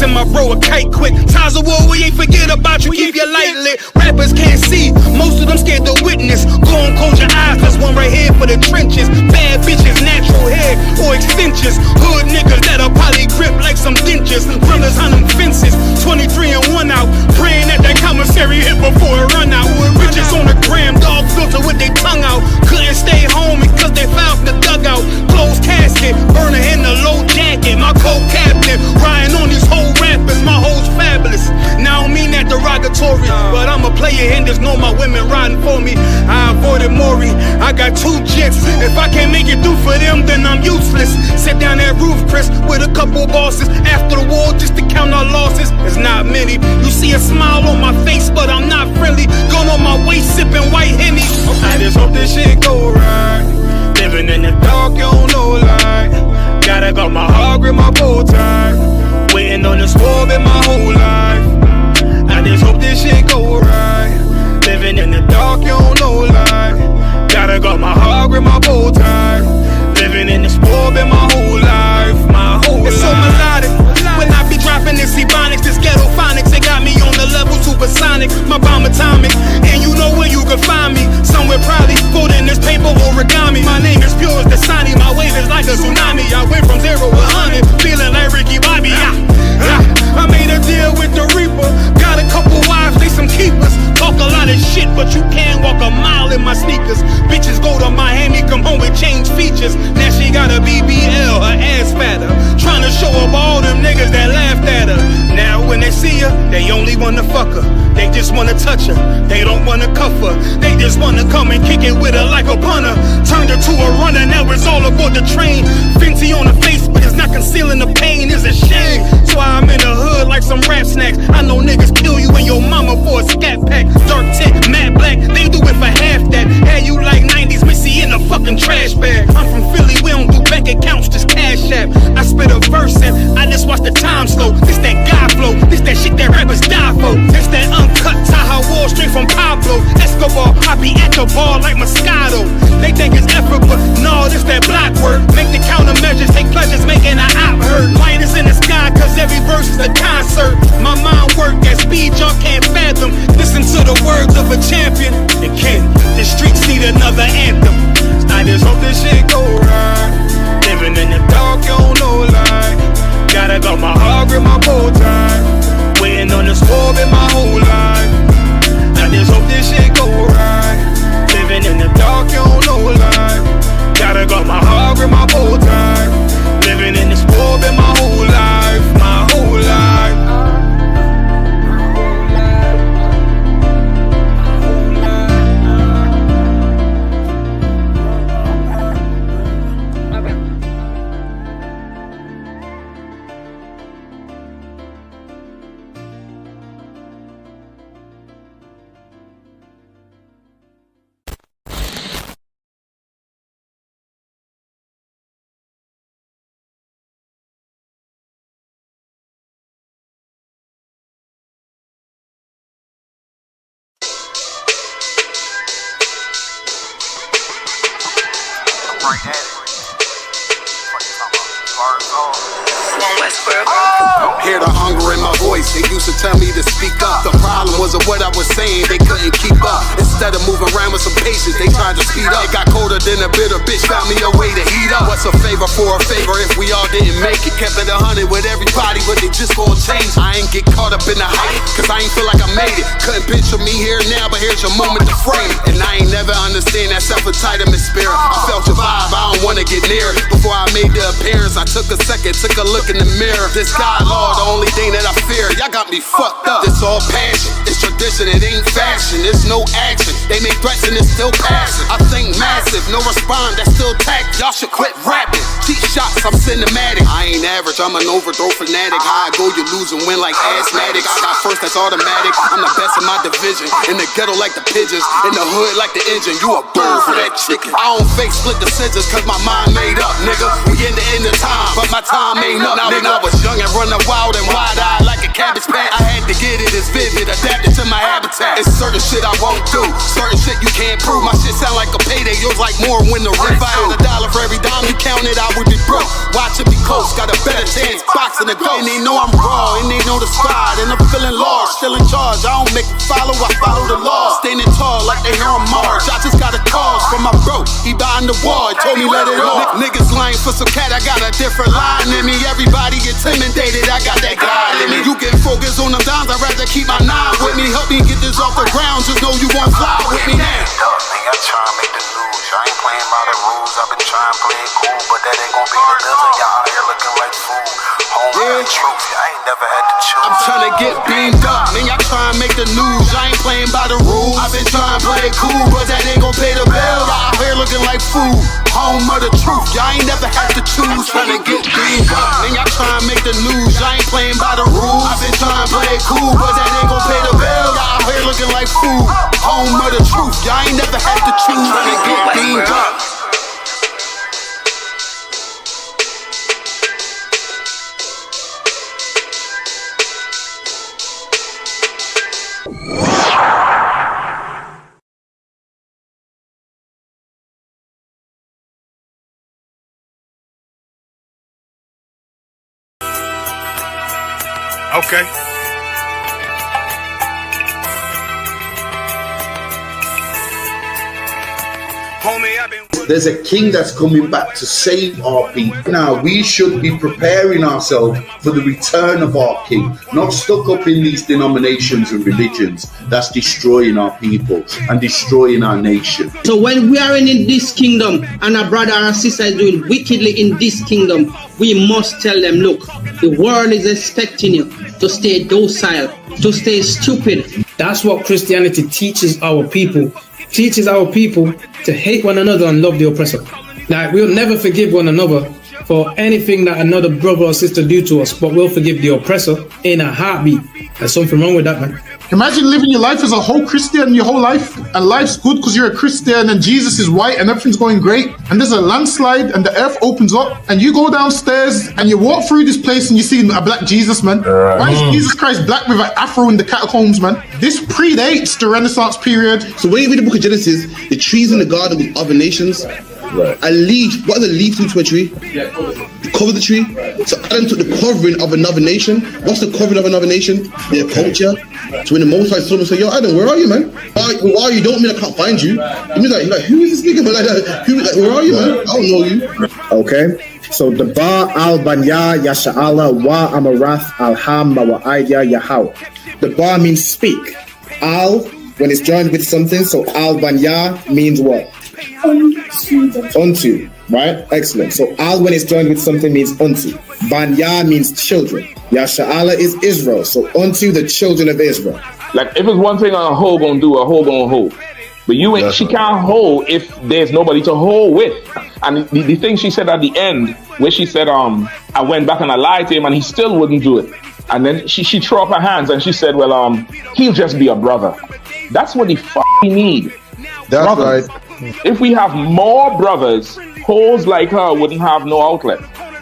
send my bro a kite quick. Times of war, we ain't forget about you, keep your light lit. Rappers can't see, most of them scared to witness. Go on, close your eyes, there's one right here for the trenches. Bad bitches, natural hair or extensions. Hood niggas that'll probably grip like some dentures. Brothers on them fences, 23 and 1 out. Praying that commissary hit before it run out. Bitches on the gram, dog filter with their tongue out. Couldn't stay home because they found the dugout. Closed casket, burner in the low jacket. My co-captain, riding on these whole rappers. My hoes fabulous. Now I don't mean that derogatory, but I'm a player and there's no my women riding for me. I avoided Maury, I got 2 jets. If I can't make it through for them, then I'm useless. Sit down that roof, Chris, with a couple bosses. After the war, just to count our losses. It's not many. You see a smile on my face, but I'm not friendly. Gun on my waist, sipping white Henny. I just hope this shit go right. Living in the dark, you don't know light. Gotta got my heart with my bow tie. Waiting on the swab in my whole life. I just hope this shit go right. Living in the dark, you don't know light. Gotta got my heart with my bow tie. Living in the swab in my whole life. My whole life. It's so melodic. When I be dropping this ebonics, this ghetto phonics, it got me on the level supersonic. My bomb atomic, and you know where you can find me. Somewhere probably folding this paper origami. My name is pure as the Sani, my wave is like a tsunami. I went from 0 to 100, feeling like Ricky Bobby. I made a deal with the Reaper. Got a couple wives, they some keepers. Talk a lot of shit, but you can't walk a mile in my sneakers. Bitches go to Miami, come home with change features. Now she got a BBL, her ass fatter. Trying to show up all them niggas that laughed at her. Now when they see her, they only wanna fuck her. They just wanna touch her, they don't wanna cuff her. They just wanna come and kick it with her like a punter. Turned her to a runner, now it's all aboard the train. Fenty on her face, but it's not concealing the pain, it's a shame. So I'm in the hood like some rap snacks. I know niggas kill you and your mama for a scat pack. Dark tint, matte black, they do it for half that. Had you like 90s Missy in a fucking trash bag. I'm from Philly, we don't do bank accounts, just cash app. I spit a verse and I just watch the time slow. This that God flow, this that shit that rappers die for. This that uncut Taha Wall straight from Pablo Escobar. I be at the bar like Moscato. They think it's effort, but no, this that block work. Make the countermeasures, take pleasures, making an op hurt. Light is in the sky, cause every verse is a concert. My mind work at speed y'all can't fathom. Listen to the words of a champion. It can't, the streets need another anthem. I just hope this shit go right. Living in the dark, you don't know light. Gotta got my heart with my bow tie. Waiting on the swab in my whole life. I just hope this shit go right. Living in the dark, you don't know light. Gotta got my heart with my bow tie. Living in the swab in my whole life. My whole life. Right at it. What you talking about? Bars on. Hear the hunger in my voice, they used to tell me to speak up. The problem was of what I was saying, they couldn't keep up. Instead of moving around with some patience, they tried to speed up. It got colder than a bitter bitch, found me a way to heat up. What's a favor for a favor if we all didn't make it? Kept it 100 with everybody, but they just gon' change. I ain't get caught up in the hype, cause I ain't feel like I made it. Couldn't picture me here now, but here's your moment to frame it. And I ain't never understand that self-entitlement spirit. I felt your vibe, I don't wanna get near it. Before I made the appearance, I took a second, took a look in the mirror. This God, Lord, the only thing that I fear. Y'all got me fucked up. This all passion, it's tradition, it ain't fashion. There's no action, they make threats and it's still passing. I think massive, no respond, that's still tact. Y'all should quit rapping. Cheap shots, I'm cinematic. I ain't average, I'm an overthrow fanatic. How I go, you lose and win like asthmatics. I got first, that's automatic. I'm the best in my division. In the ghetto like the pigeons, in the hood like the engine. You a bird for that chicken. I don't fake split decisions cause my mind made up, nigga. We in the end of time, but my time ain't up, nigga. When I was young and running wild and wide-eyed like a cabbage patch, I had to get it as vivid, adapted to my habitat. It's certain shit I won't do, certain shit you can't prove. My shit sound like a payday, yours like more when the rent. If I had $1 for every dime you counted, I would be broke. Watch it be close, got a better chance boxing and the ghost. And they know I'm raw, and they know the squad, and I'm feeling lost, still in charge. I don't make it follow, I follow the law. Standing tall like they hear on Mars. I just got a call from my bro, he behind the wall, he told me let it off. Niggas lying for some cat, I got a different line in me. Everybody intimidated, I got that guy in me. You can focus on them dimes, I'd rather keep my nine with me. Help me get this off the ground, just know you won't fly with me now. Nigga, I'm trying to make the news. I ain't playing by the rules. I've been trying to play it cool, but that ain't gonna be the deal. Y'all out here looking like fool. Home yeah. Truth, I ain't never had to choose. I'm trying to get beamed up, man. Y'all trying to make the news. I ain't playing by the rules. I've been trying to play it cool, but that ain't gonna pay the bill. Y'all out here looking like fool. Home of the truth, y'all ain't never had to choose. Trying to get beamed up, man. Y'all trying to make the news. I ain't playing by the rules. I've been trying to play it cool, but that ain't gonna pay the bill. Y'all out here looking like fool. Home of the truth, y'all ain't never had to choose. Trying to get beamed up. Okay. Homie, I've been... There's a king that's coming back to save our people. Now, we should be preparing ourselves for the return of our king, not stuck up in these denominations and religions that's destroying our people and destroying our nation. So when we are in this kingdom and a brother or a sister is doing wickedly in this kingdom, we must tell them, look, the world is expecting you to stay docile, to stay stupid. That's what Christianity teaches our people. Teaches our people to hate one another and love the oppressor. Like, we'll never forgive one another for anything that another brother or sister do to us, but we'll forgive the oppressor in a heartbeat. There's something wrong with that, man. Imagine living your life as a whole Christian your whole life, and life's good because you're a Christian and Jesus is white and everything's going great, and there's a landslide and the earth opens up and you go downstairs and you walk through this place and you see a black Jesus, man. Why is Jesus Christ black with an afro in the catacombs, man? This predates the Renaissance period. So when you read the book of Genesis, the trees in the garden with other nations, a leaf, what does a leaf do to a tree? Cover the tree. So Adam took the covering of another nation. What's the covering of another nation? Their culture. So when the Most High saw him, say, yo, Adam, where are you, man? Where are you? Don't mean I can't find you. It means like who is this nigga? Like, where are you, man? I don't know you. Okay. So the Ba al Banya Yasha'ala wa Amarath al Ham Mawa'aya Yahweh. The Ba means speak. Al, when it's joined with something, so al Banya means what? Unto, right? Excellent. So al, when it's joined with something, means unto. Banya means children. Yasha'ala is Israel. So unto the children of Israel. Like, if it's one thing a hoe gonna do, a hoe gonna hold. But you ain't, she can't hold if there's nobody to hold with. And the thing she said at the end, where she said, I went back and I lied to him and he still wouldn't do it. And then she threw up her hands and she said, well, he'll just be a brother. That's what we need. That's brothers. Right. If we have more brothers, hoes like her wouldn't have no outlet.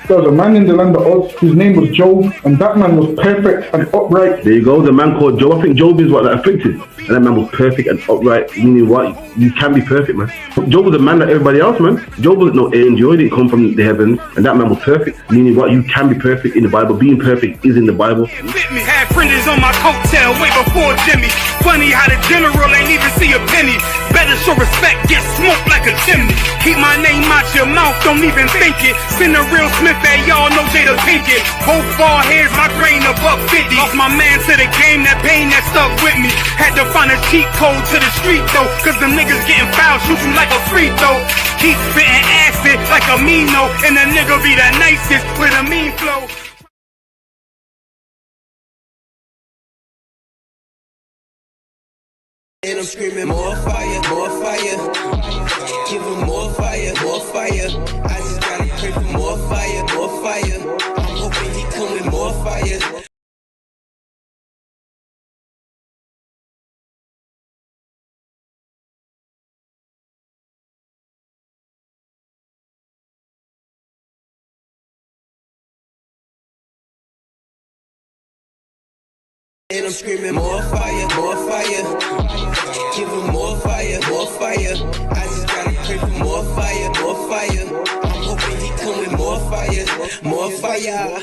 There was a man in the land of Oz whose name was Job, and that man was perfect and upright. There you go, the man called Job. I think Job is what that afflicted. And that man was perfect and upright, meaning what? You can be perfect, man. Job was a man like everybody else, man. Job wasn't no angel, he didn't come from the heavens, and that man was perfect, meaning what? You can be perfect in the Bible. Being perfect is in the Bible. With me, had printers on my coattail way before Jimmy. Funny how the general ain't even see a penny. Better show respect, get smoked like a chimney. Keep my name out your mouth, don't even think it. Send a real Smith at y'all know Jada Pinkett. Both ball heads, my grain above 50. Off my man to the game, that pain that stuck with me. Had to find a cheat code to the street though, cause the niggas getting foul, shoot you like a free throw. Keep spitting acid like a Mino, and the nigga be the nicest with a mean flow. And I'm screaming more fire, more fire. Give them more fire, more fire. I just gotta pray for more fire, more fire. I'm hoping he come with more fire. And I'm screaming more fire, more fire. Give them more fire, more fire. I just gotta pray for more fire, more fire. I'm hoping he come with more fire, more fire.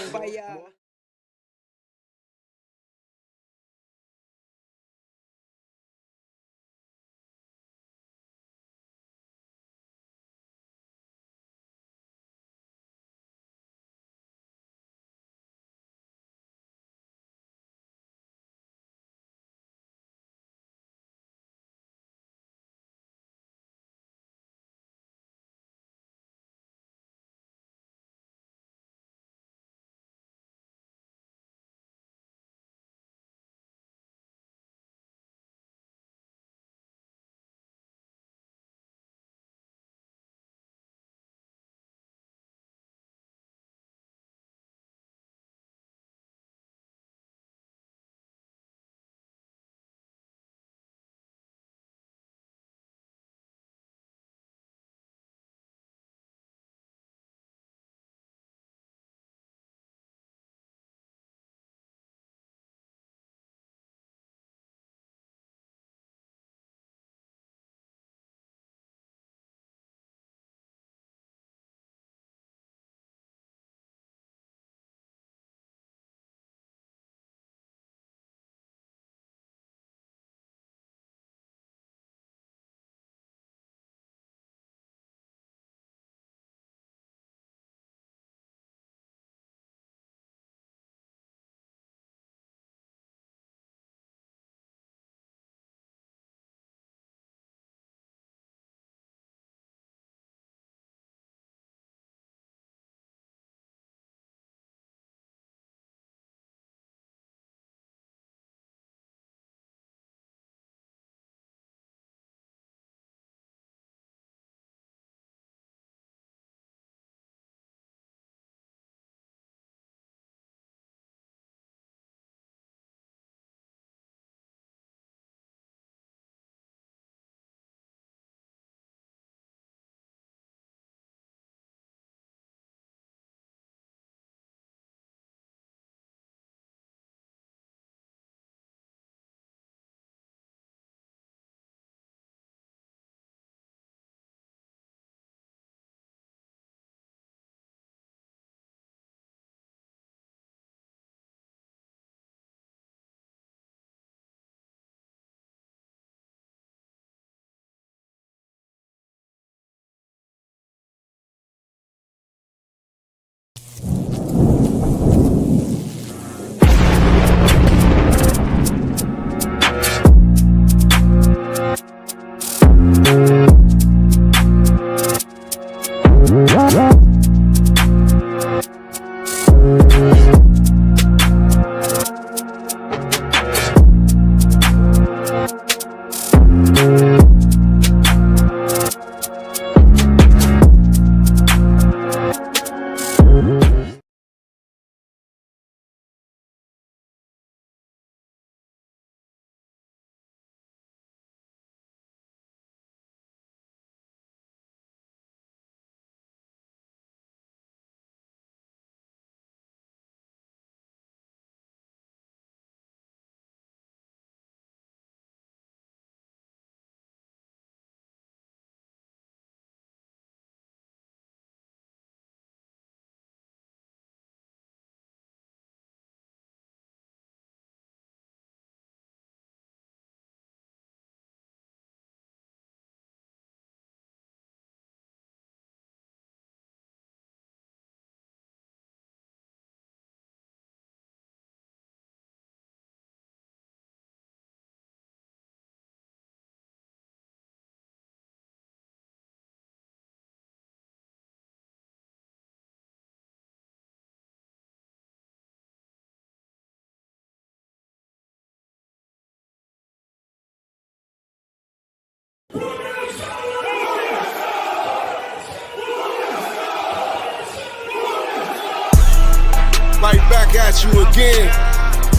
Right back at you again.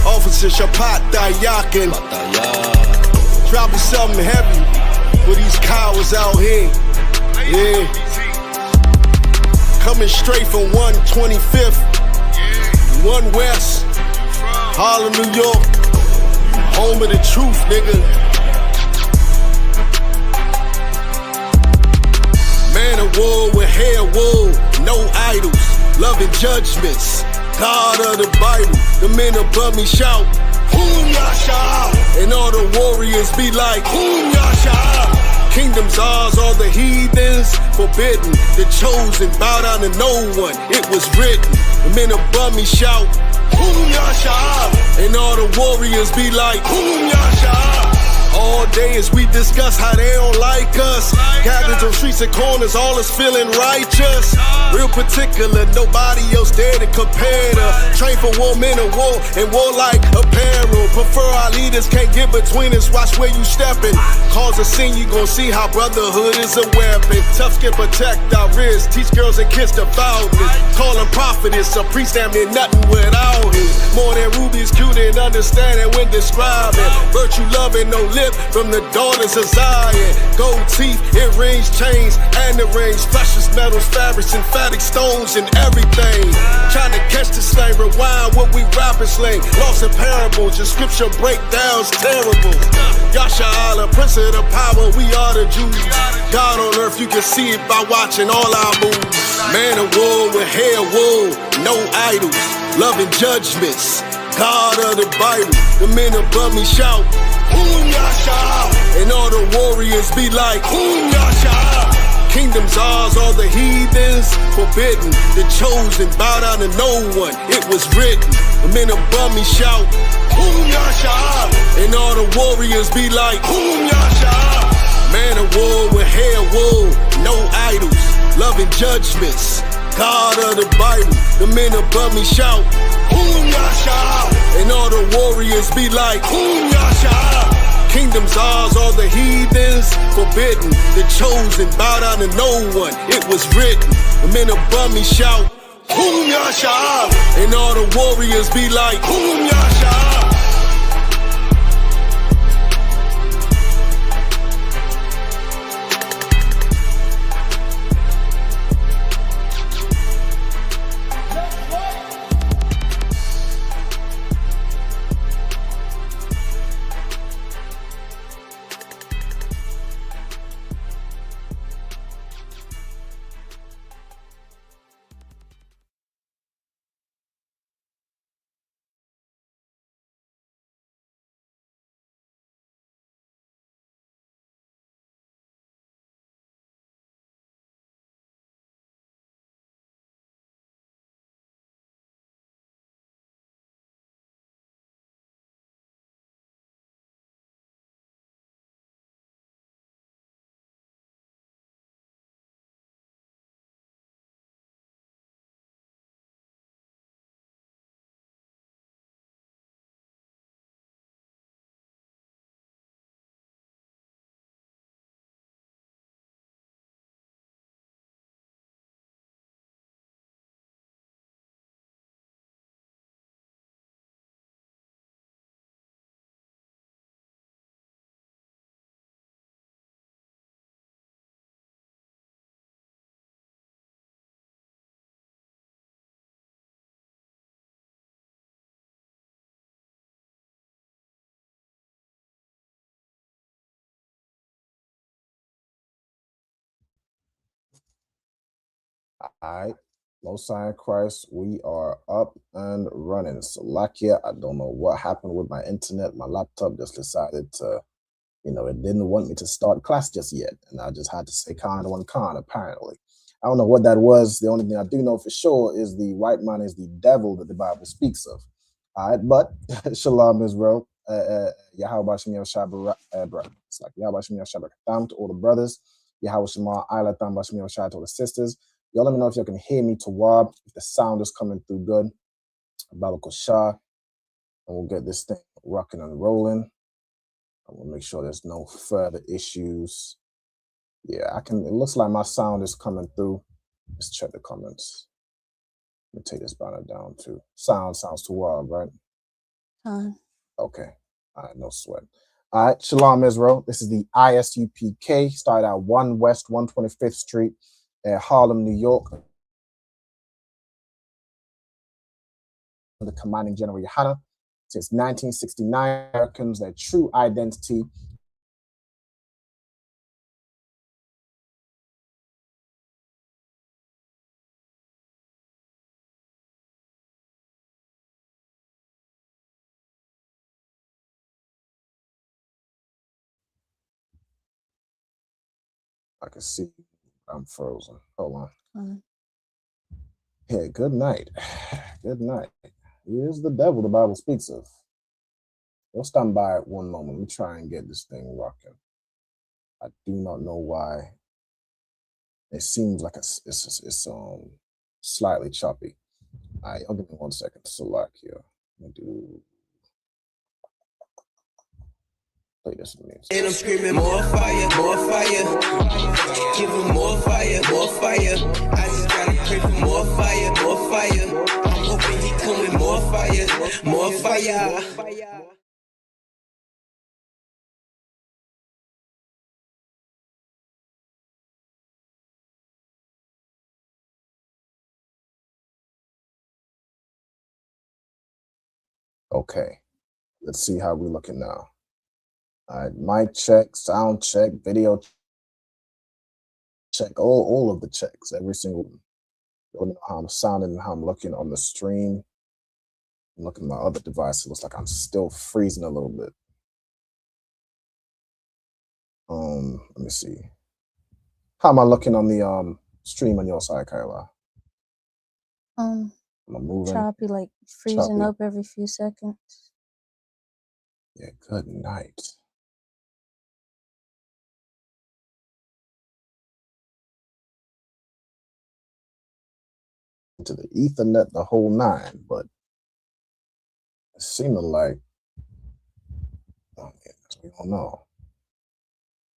Officer Shapat Dayakin. Dropping something heavy for these cowards out here. Yeah. Coming straight from 125th, 1 West, Harlem, New York. Home of the truth, nigga. Man of war with hair wool, no idols, loving judgments. God of the Bible, the men above me shout, Hum Yasha, and all the warriors be like, Hum Yasha. Kingdoms ours, all the heathens forbidden. The chosen bow down to no one, it was written. The men above me shout, Hum Yasha, and all the warriors be like, Hum Yasha. All day as we discuss how they don't like us. Gathered on streets and corners, all is feeling righteous. Real particular, nobody else there to compare to. Train for war, men of war, and war like apparel. Prefer our leaders, can't get between us, watch where you stepping. Cause a scene, you gon' see how brotherhood is a weapon. Tough skin protect our wrists, teach girls and kids the foulness. Call them prophetess, a priest damn near nothing without him. More than rubies, cute and understanding when describing. Virtue loving, no lip from the daughters of Zion. Gold teeth, earrings, chains, and the rings. Precious metals, fabrics, emphatic stones, and everything. Trying to catch the slang, rewind what we rapping slang. Lost in parables, your scripture breakdowns terrible. Yasha Allah, Prince of the power, we are the Jews. God on earth, you can see it by watching all our moves. Man of war with hair wool, no idols, loving judgments. God of the Bible, the men above me shout, Hum Yasha, and all the warriors be like, Hum Yasha. Kingdoms ours, all the heathens forbidden. The chosen bow down to no one, it was written. The men above me shout, Hum Yasha, and all the warriors be like, Hum Yasha. Man of war with hair wool, no idols, loving judgments. God of the Bible, the men above me shout, Hum Yasha, and all the warriors be like, Hum Yasha. Kingdoms ours, all the heathens forbidden. The chosen bow down to no one, it was written. The men above me shout, Hum Yasha, and all the warriors be like, Hum Yasha. All right. Most High in Christ, we are up and running. Salakia, I don't know what happened with my internet. My laptop just decided to, it didn't want me to start class just yet. And I just had to say kind one con, apparently. I don't know what that was. The only thing I do know for sure is the white man is the devil that the Bible speaks of. All right, but Shalom Israel. Yahweh Shem Yahweh it's like Yahweh Shem Yahweh to all the brothers. Yahweh Shema Isla Tam Bashem Yahweh to all the sisters. Y'all let me know if you can hear me, Tawab, if the sound is coming through good. Babakal Shah. And we'll get this thing rocking and rolling. I will make sure there's no further issues. Yeah, it looks like my sound is coming through. Let's check the comments. Let me take this banner down too. Sounds too wild, right? Okay. All right, no sweat. All right, Shalom Israel. This is the ISUPK. Started at 1 West 125th Street at Harlem, New York. The commanding General Yohana. Since 1969, Americans, their true identity. I can see I'm frozen. Hold on. Yeah, good night. Good night. Here's the devil the Bible speaks of. We'll stand by at one moment. Let me try and get this thing rocking. I do not know why. It seems like it's slightly choppy. All right, I'll give me 1 second to select here. Let me play this music. And I'm screaming more fire, more fire. Give him more fire, more fire. I just gotta pray for more fire, more fire. I'm hoping he coming more fire, more fire. Okay, let's see how we're looking now. All right, mic check, sound check, video check, all of the checks, every single one. You know how I'm sounding and how I'm looking on the stream. I'm looking at my other device. It looks like I'm still freezing a little bit. Let me see. How am I looking on the stream on your side, Kyla? Am I moving? Choppy, like freezing Choppy. up every few seconds. Yeah, good night. To the Ethernet, the whole nine, but it seemed like, we don't know.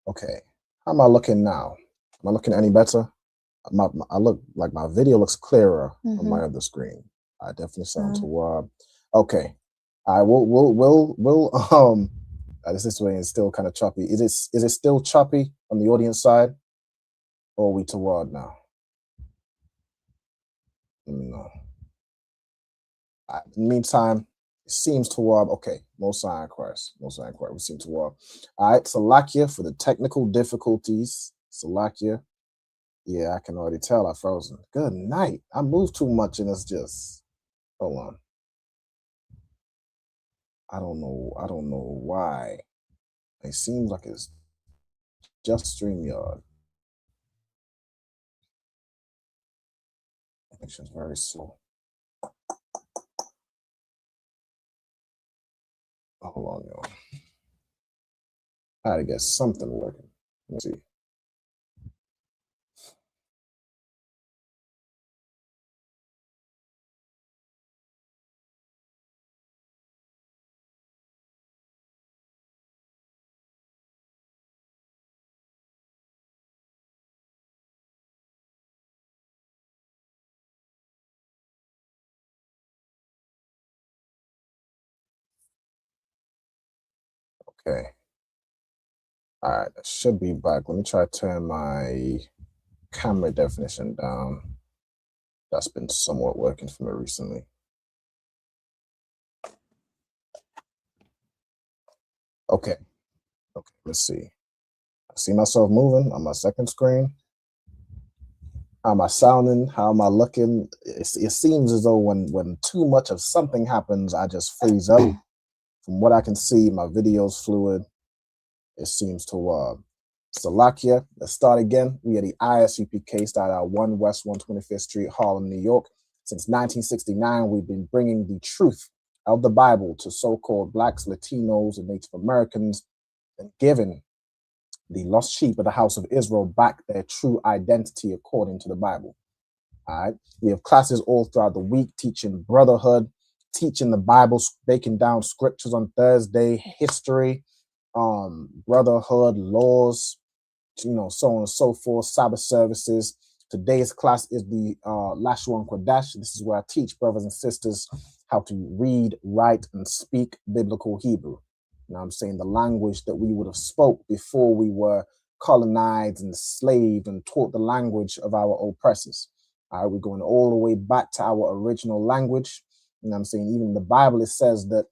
Okay, how am I looking now? Am I looking any better? I look like my video looks clearer on my other screen. I definitely sound to Rob. Okay, I will this way is still kind of choppy. Is it still choppy on the audience side, or are we to Rod now? Let me know. In the meantime, it seems to Rob. Okay, Most High in Christ. We seem to Rob. All right, Salakia for the technical difficulties. Salakia. Yeah, I can already tell I frozen. Good night. I moved too much and it's just, hold on. I don't know why. It seems like it's just StreamYard. Connection's very slow. Hold on, y'all. I had to get something working. Let's see. Okay. All right, I should be back. Let me try to turn my camera definition down. That's been somewhat working for me recently. Okay, let's see. I see myself moving on my second screen. How am I sounding? How am I looking? It seems as though when too much of something happens, I just freeze up. From what I can see, my video's fluid. It seems to Salakia. Let's start again. We are the ISUPK, started at 1 West 125th Street, Harlem, New York. Since 1969, we've been bringing the truth of the Bible to so-called Blacks, Latinos, and Native Americans, and giving the lost sheep of the house of Israel back their true identity according to the Bible. All right. We have classes all throughout the week teaching brotherhood, teaching the Bible, breaking down scriptures on Thursday, history, brotherhood, laws, so on and so forth, Sabbath services, Today's class is the Lashawan Qadash. This is where I teach brothers and sisters how to read, write, and speak biblical Hebrew. You know what I'm saying? The language that we would have spoke before we were colonized and enslaved and taught the language of our oppressors. All right, we're going all the way back to our original language. You know what I'm saying? Even in the Bible, it says that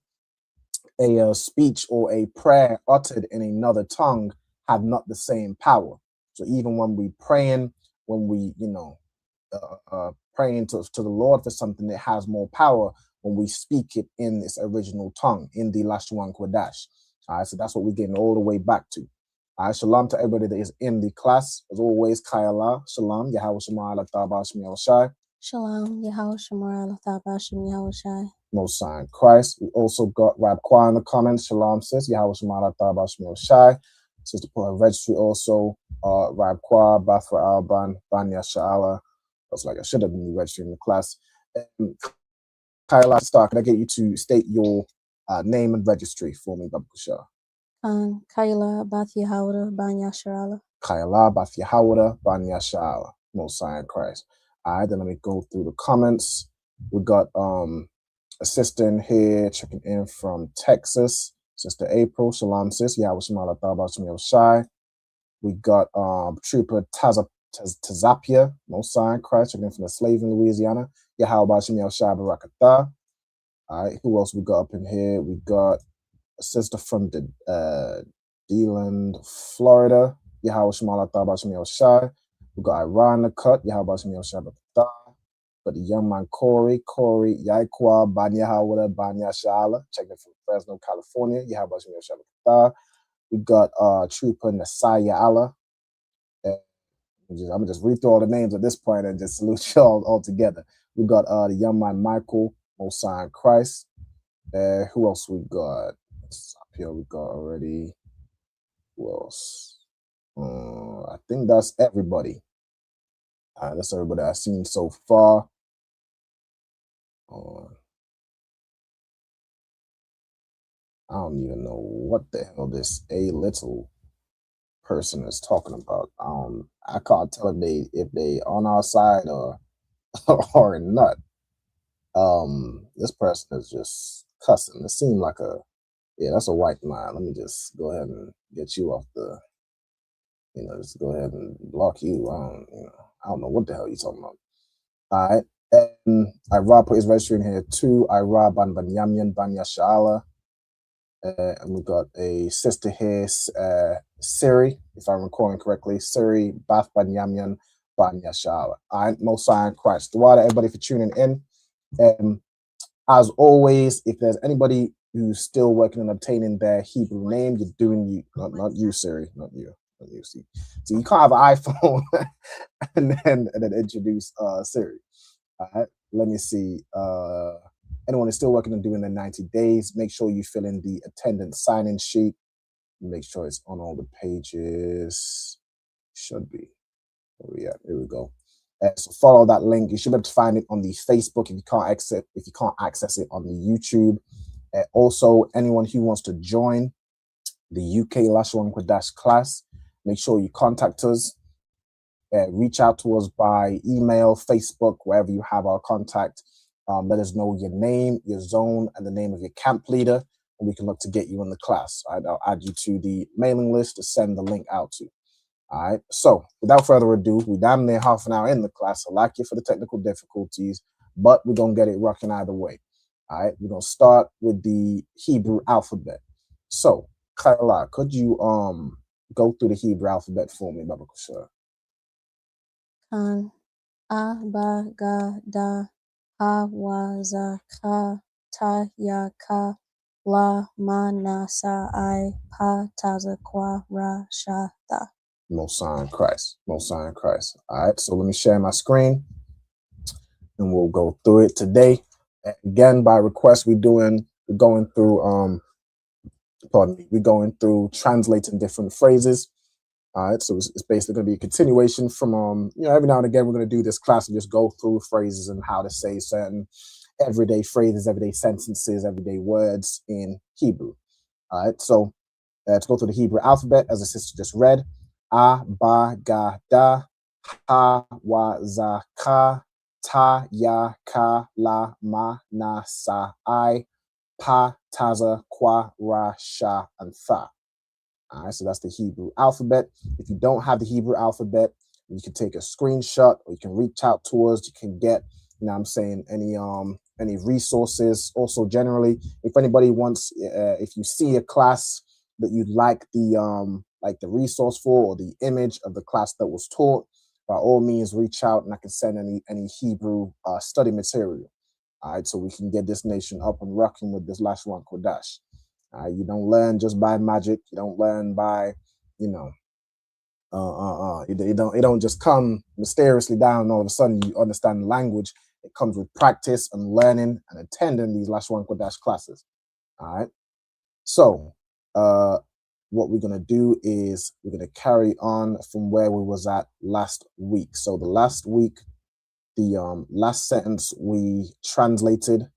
a speech or a prayer uttered in another tongue have not the same power. So even when we praying, when we, praying to the Lord for something, that has more power when we speak it in its original tongue, in the Lashawan Qadash. All right, so that's what we're getting all the way back to. All right, shalom to everybody that is in the class. As always, Kayala, shalom, Yahweh Shema ala Tabash Shai. Shalom, Yahweh Shemar ala Tabashim Yahweh Shai. Most Sign Christ. We also got Rab Kwa in the comments. Shalom, sis. Yahweh Shema ala Tabash Shai. Sister put her registry also. Rab Kwa, Bafra Alban, Banya Sha'ala. I was like, I should have been registering in the class. Kayla, start. Can I get you to state your name and registry for me, Babu Shah? Kayla Bath Yahawada Banya Sharala. Kayla Bath Yahawada Banya Sha'ala. Most Sign Christ. All right, then let me go through the comments. We got a sister in here checking in from Texas. Sister April, shalom sis. Yahweh Shema ala Tabash Shai. We got Trooper Tazapia, Most Sign Christ, checking in from the slave in Louisiana. Yahweh Shema Shai Barakatah. All right, who else we got up in here? We got a sister from the DeLand, Florida. Yahweh Shema ala Tabash Shai. We got Iran the cut. Yahweh Shema Shai Barakatah. But the young man Corey, Yaikwa, Banya Hawada, Banya Shala, checking from Fresno, California. Yahweh Shema Shai Barakatah. We got Trooper Nasaya Allah. I'm gonna just read through all the names at this point and just salute y'all all together. We got the young man Michael, Most Sign Christ. Who else we got? Up here we got already. Who else? I think that's everybody. That's everybody I've seen so far. I don't even know what the hell this A little person is talking about. I can't tell if they on our side or or not. This person is just cussing. It seemed like that's a white man. Let me just go ahead and get you off the, just go ahead and block you. I don't know what the hell you're talking about. All right. And Rob put his registry in here too. Rob and Banyamyan Banya Shala. And we got a sister here, Siri, if I'm recalling correctly. Siri, Bath Banyamyan Banya Shala. All right, Most Sign Christ. Thank everybody for tuning in. As always, if there's anybody who's still working on obtaining their Hebrew name, you're doing you, not you, Siri, not you. See, so you can't have an iPhone and then introduce Siri. All right, let me see. Anyone is still working on doing their 90 days, make sure you fill in the attendance sign-in sheet. Make sure it's on all the pages. Should be. Here we go. So follow that link. You should be able to find it on the Facebook if you can't access it on the YouTube. Also, anyone who wants to join the UK Lashawan Qadash class, make sure you contact us. Reach out to us by email, Facebook, wherever you have our contact. Let us know your name, your zone, and the name of your camp leader, and we can look to get you in the class. All right, I'll add you to the mailing list to send the link out to. All right, so without further ado, we're down there half an hour in the class. I like you for the technical difficulties, but we're going to get it rocking either way. All right, we're going to start with the Hebrew alphabet. So, Kayla, could you go through the Hebrew alphabet for me, Baba Kushar? Kan, A, Ba, Ga, Da, Ha, Wa, Za, Ka, Ta, Ya, Ka, La, Ma, Na, Sa, I, Pa, Ta, Za, Kwa, Ra, Sha, Ta. Most Sign Christ. Most Sign Christ. All right, so let me share my screen and we'll go through it today. Again, by request, we're going through translating different phrases. All right, so it's basically going to be a continuation from every now and again we're going to do this class and just go through phrases and how to say certain everyday phrases, everyday sentences, everyday words in Hebrew. All right, so to go through the Hebrew alphabet, as the sister just read, A, Ba, Ga, Da, ha wa za ka ta ya ka la ma na sa I pa taza kwa ra sha and tha. All right, so that's the Hebrew alphabet. If you don't have the Hebrew alphabet, you can take a screenshot or you can reach out to us. You can get, you know what I'm saying, any resources. Also, generally, if anybody wants, if you see a class that you'd like the resource for or the image of the class that was taught, by all means, reach out and I can send any Hebrew study material. All right, so we can get this nation up and rocking with this Lashawan Qadash. You don't learn just by magic. You don't learn by, you know, it don't just come mysteriously down and all of a sudden you understand the language. It comes with practice and learning and attending these Lashawan Qadash classes. All right. So what we're gonna do is we're gonna carry on from where we was at last week. So the last week, the last sentence we translated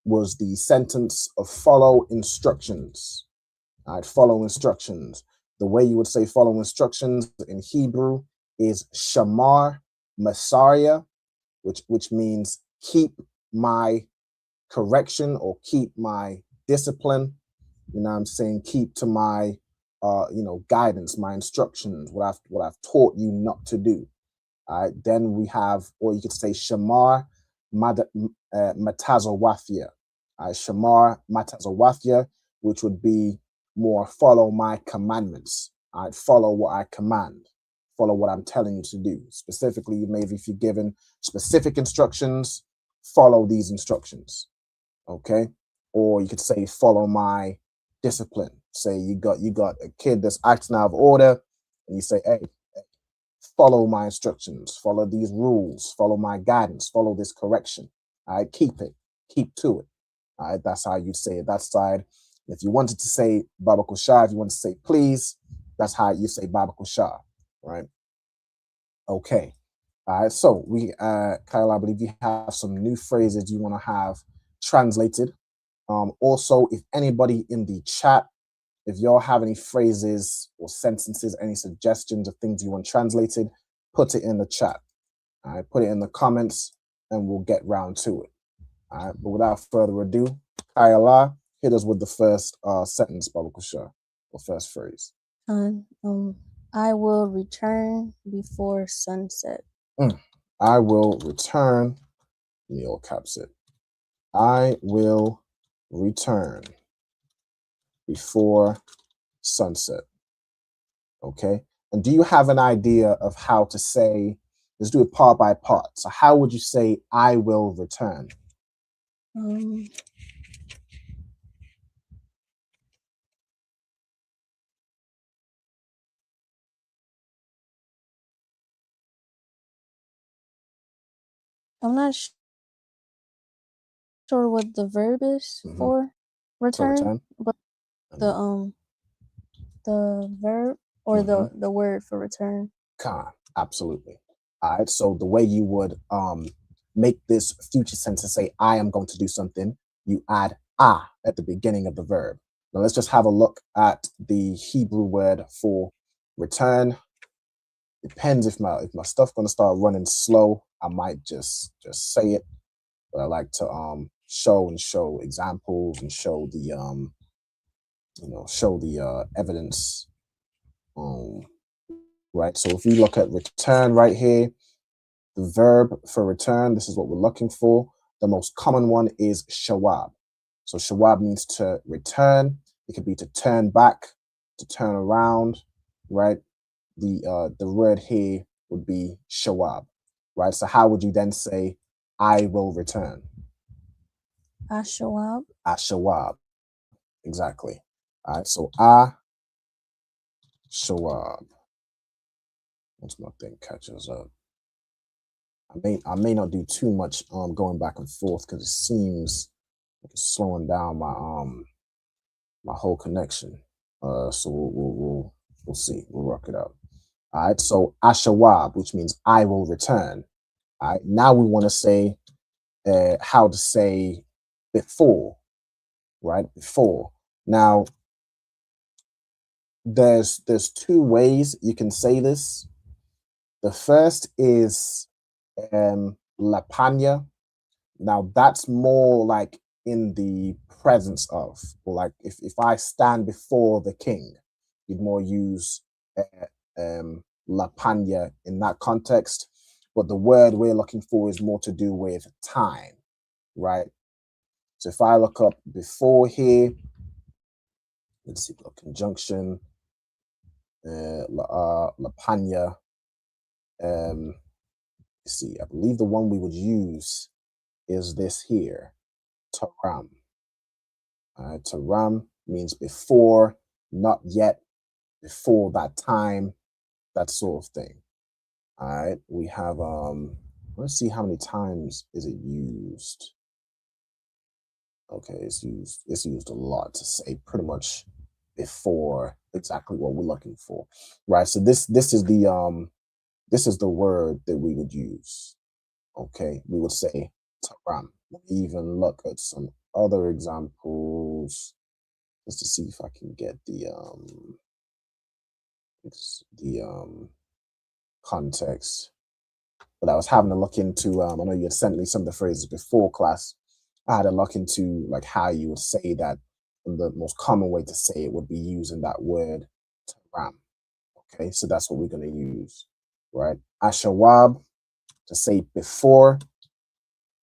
was the sentence of follow instructions. All right, follow instructions. The way you would say follow instructions in Hebrew is shamar masaria, which means keep my correction or keep my discipline. You know what I'm saying? Keep to my guidance, my instructions, what I've taught you not to do. All right, then we have, or you could say shamar matazawafia. Shamar matazawafia, which would be more follow my commandments. All right, follow what I command, follow what I'm telling you to do. Specifically, maybe if you're given specific instructions, follow these instructions. Okay, or you could say follow my discipline. Say you got a kid that's acting out of order, and you say, hey, follow my instructions, follow these rules, follow my guidance, follow this correction. All right, keep to it. All right, that's how you say it. That side. If you wanted to say Baba Kushah, if you want to say please, that's how you say Baba Kushah, right? Okay. All right, so we, Kyle, I believe you have some new phrases you want to have translated. Also, if anybody in the chat, if y'all have any phrases or sentences, any suggestions of things you want translated, put it in the chat. All right, put it in the comments and we'll get round to it. All right, but without further ado, Kayala, hit us with the first sentence, Baba Kushah, or first phrase. I will return before sunset. I will return, let me all caps it. I will return before sunset. Okay. And do you have an idea of how to say, let's do it part by part. So how would you say I will return? I'm not sure what the verb is for return, but the verb or the word for return. Absolutely. All right. So the way you would make this future sentence say I am going to do something, you add ah at the beginning of the verb. Now let's just have a look at the Hebrew word for return. Depends if my stuff gonna start running slow, I might just say it. But I like to show examples and show the evidence. Right. So if we look at return right here, the verb for return, this is what we're looking for. The most common one is shawab. So shawab means to return. It could be to turn back, to turn around, right? The word here would be shawab, right? So how would you then say, I will return? Ashawab. Ashawab, exactly. All right, so shawab. Once my thing catches up, I may not do too much going back and forth because it seems like it's slowing down my my whole connection. So we'll see. We'll rock it out. All right. So ashawab, which means I will return. All right. Now we want to say how to say before, right? Before. Now there's two ways you can say this. The first is Lapanya. Now that's more like in the presence of, or like if I stand before the king, you'd more use Lapanya in that context. But the word we're looking for is more to do with time, right? So if I look up before here, let's see, look, conjunction, Lapanya. Let's see, I believe the one we would use is this here, Taram. Taram means before, not yet, before that time, that sort of thing. All right, we have let's see how many times is it used. Okay, it's used a lot to say pretty much before exactly what we're looking for. Right. So this is the word that we would use. Okay, we would say Taram. Let me even look at some other examples just to see if I can get the context. But I was having a look into I know you had sent me some of the phrases before class. I had a look into like how you would say that, and the most common way to say it would be using that word Taram. Okay, so that's what we're going to use, right? Ashawab, to say before,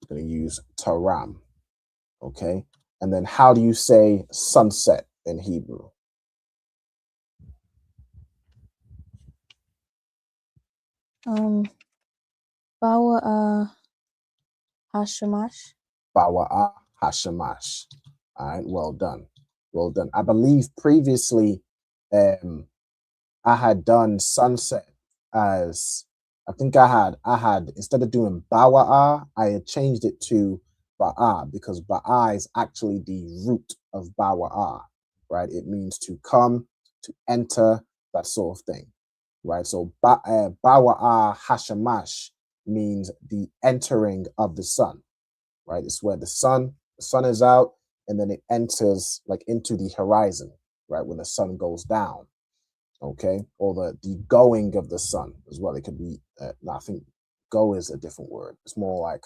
we're going to use Taram. Okay, and then how do you say sunset in Hebrew? Bawa Hashamash. Bawa'a Hashamash. All right, well done. Well done. I believe previously I had done sunset as, I think I had instead of doing Bawa'a, I had changed it to Ba'a, because Ba'a is actually the root of Bawa'a, right? It means to come, to enter, that sort of thing, right? So Bawa'a Hashamash means the entering of the sun, right? It's where the sun is out and then it enters like into the horizon, right? When the sun goes down, okay? Or the going of the sun as well. It could be, I think go is a different word. It's more like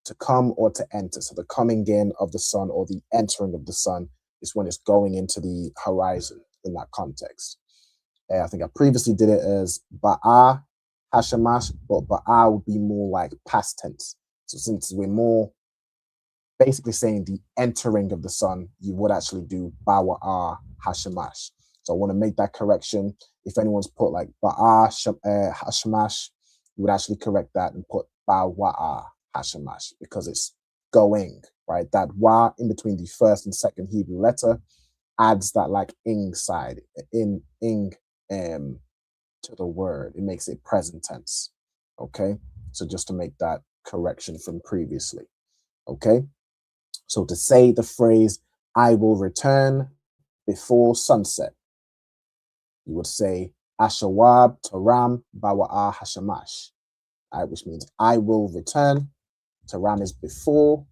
to come or to enter. So the coming in of the sun or the entering of the sun is when it's going into the horizon in that context. I think I previously did it as Ba'a Hashamash, but Ba'a would be more like past tense. So since we're more basically saying the entering of the sun, you would actually do Bawa'a Hashamash. So I want to make that correction. If anyone's put like Ba'a Hashamash, you would actually correct that and put Bawa'a Hashamash, because it's going, right? That wa in between the first and second Hebrew letter adds that like ing side, ing to the word. It makes it present tense. Okay, so just to make that correction from previously. Okay, so to say the phrase "I will return before sunset," you would say "Ashawab Taram Bawa'a Hashamash," which means I will return. Taram is before,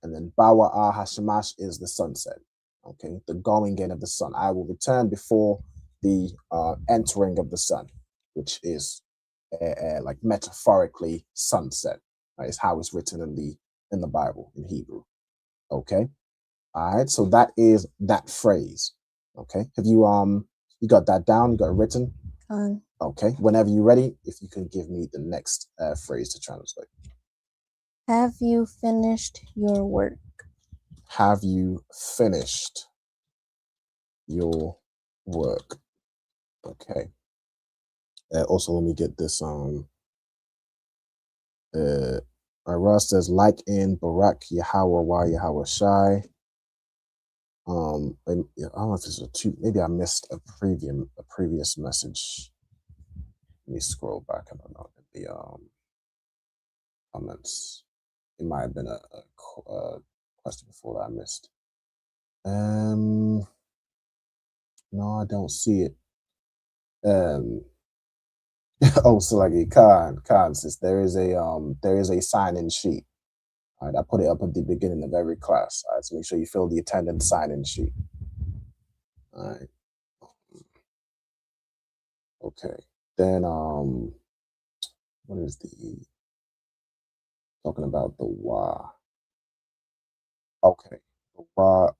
and then Bawa'a Hashamash is the sunset. Okay, the going in of the sun. I will return before the entering of the sun, which is like metaphorically sunset. Right? Is how it's written in the Bible in Hebrew. Okay, all right. So that is that phrase. Okay, have you got that down? You got it written? Okay. Whenever you're ready, if you can give me the next phrase to translate. Have you finished your work? Have you finished your work? Okay. Also, let me get this. Ross says, like in Barak Yahweh Wa Yahweh Shai. I don't know if it's maybe I missed a previous message. Let me scroll back. I don't know the comments. It might have been a question before that I missed. No, I don't see it. Oh, so like a Khan says there is a sign-in sheet. All right, I put it up at the beginning of every class. All right, so make sure you fill the attendance sign-in sheet. All right. Okay. Then what is the talking about the wa? Okay, the wa.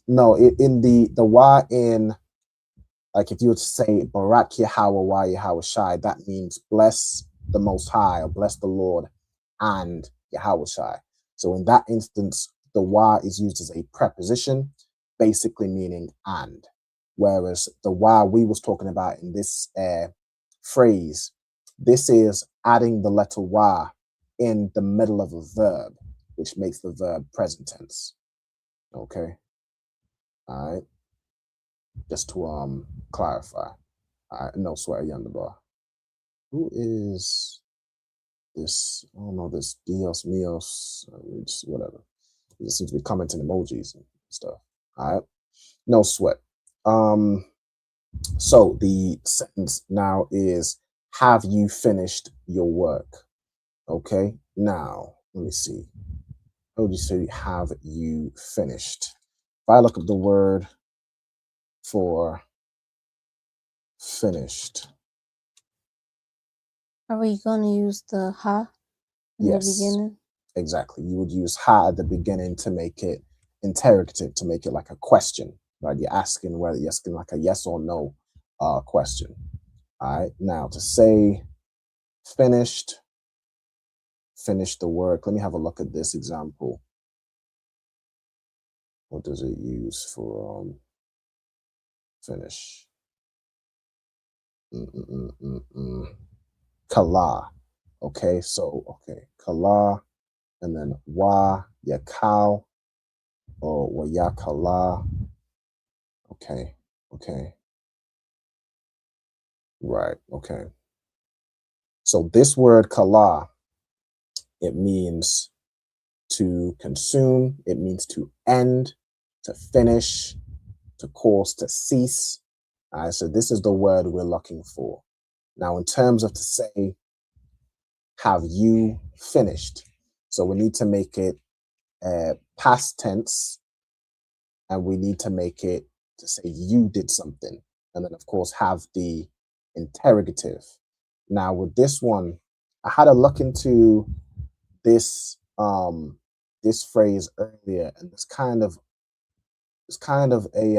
No, in the wa in, like if you were to say Barak Yahweh Wa Yahweh Shai, that means bless the Most High or bless the Lord and Yahweh Shai. So in that instance, the wa is used as a preposition, basically meaning and. Whereas the wa we was talking about in this phrase, this is adding the letter wa in the middle of a verb, which makes the verb present tense. Okay. All right. Just to clarify. All right. No swear yonder bar. Who is this? I don't know, this Dios Mios, whatever. It seems to be commenting emojis and stuff. All right. No sweat. So the sentence now is, have you finished your work? Okay. Now, let me see. How would you say, have you finished? If I look at the word for finished. Are we going to use the ha in the beginning? Exactly. You would use ha at the beginning to make it interrogative, to make it like a question, right? You're asking whether you're asking like a yes or no question. All right. Now to say finished, finish the work. Let me have a look at this example. What does it use for finish? Kala. Okay, so kala, and then wa yakal or wa yakala. Okay. Right, okay. So this word kala, it means to consume, it means to end, to finish, to cause to cease. All right, so this is the word we're looking for. Now, in terms of to say, have you finished? So we need to make it past tense, and we need to make it to say you did something. And then, of course, have the interrogative. Now, with this one, I had a look into this this phrase earlier, and it's kind of a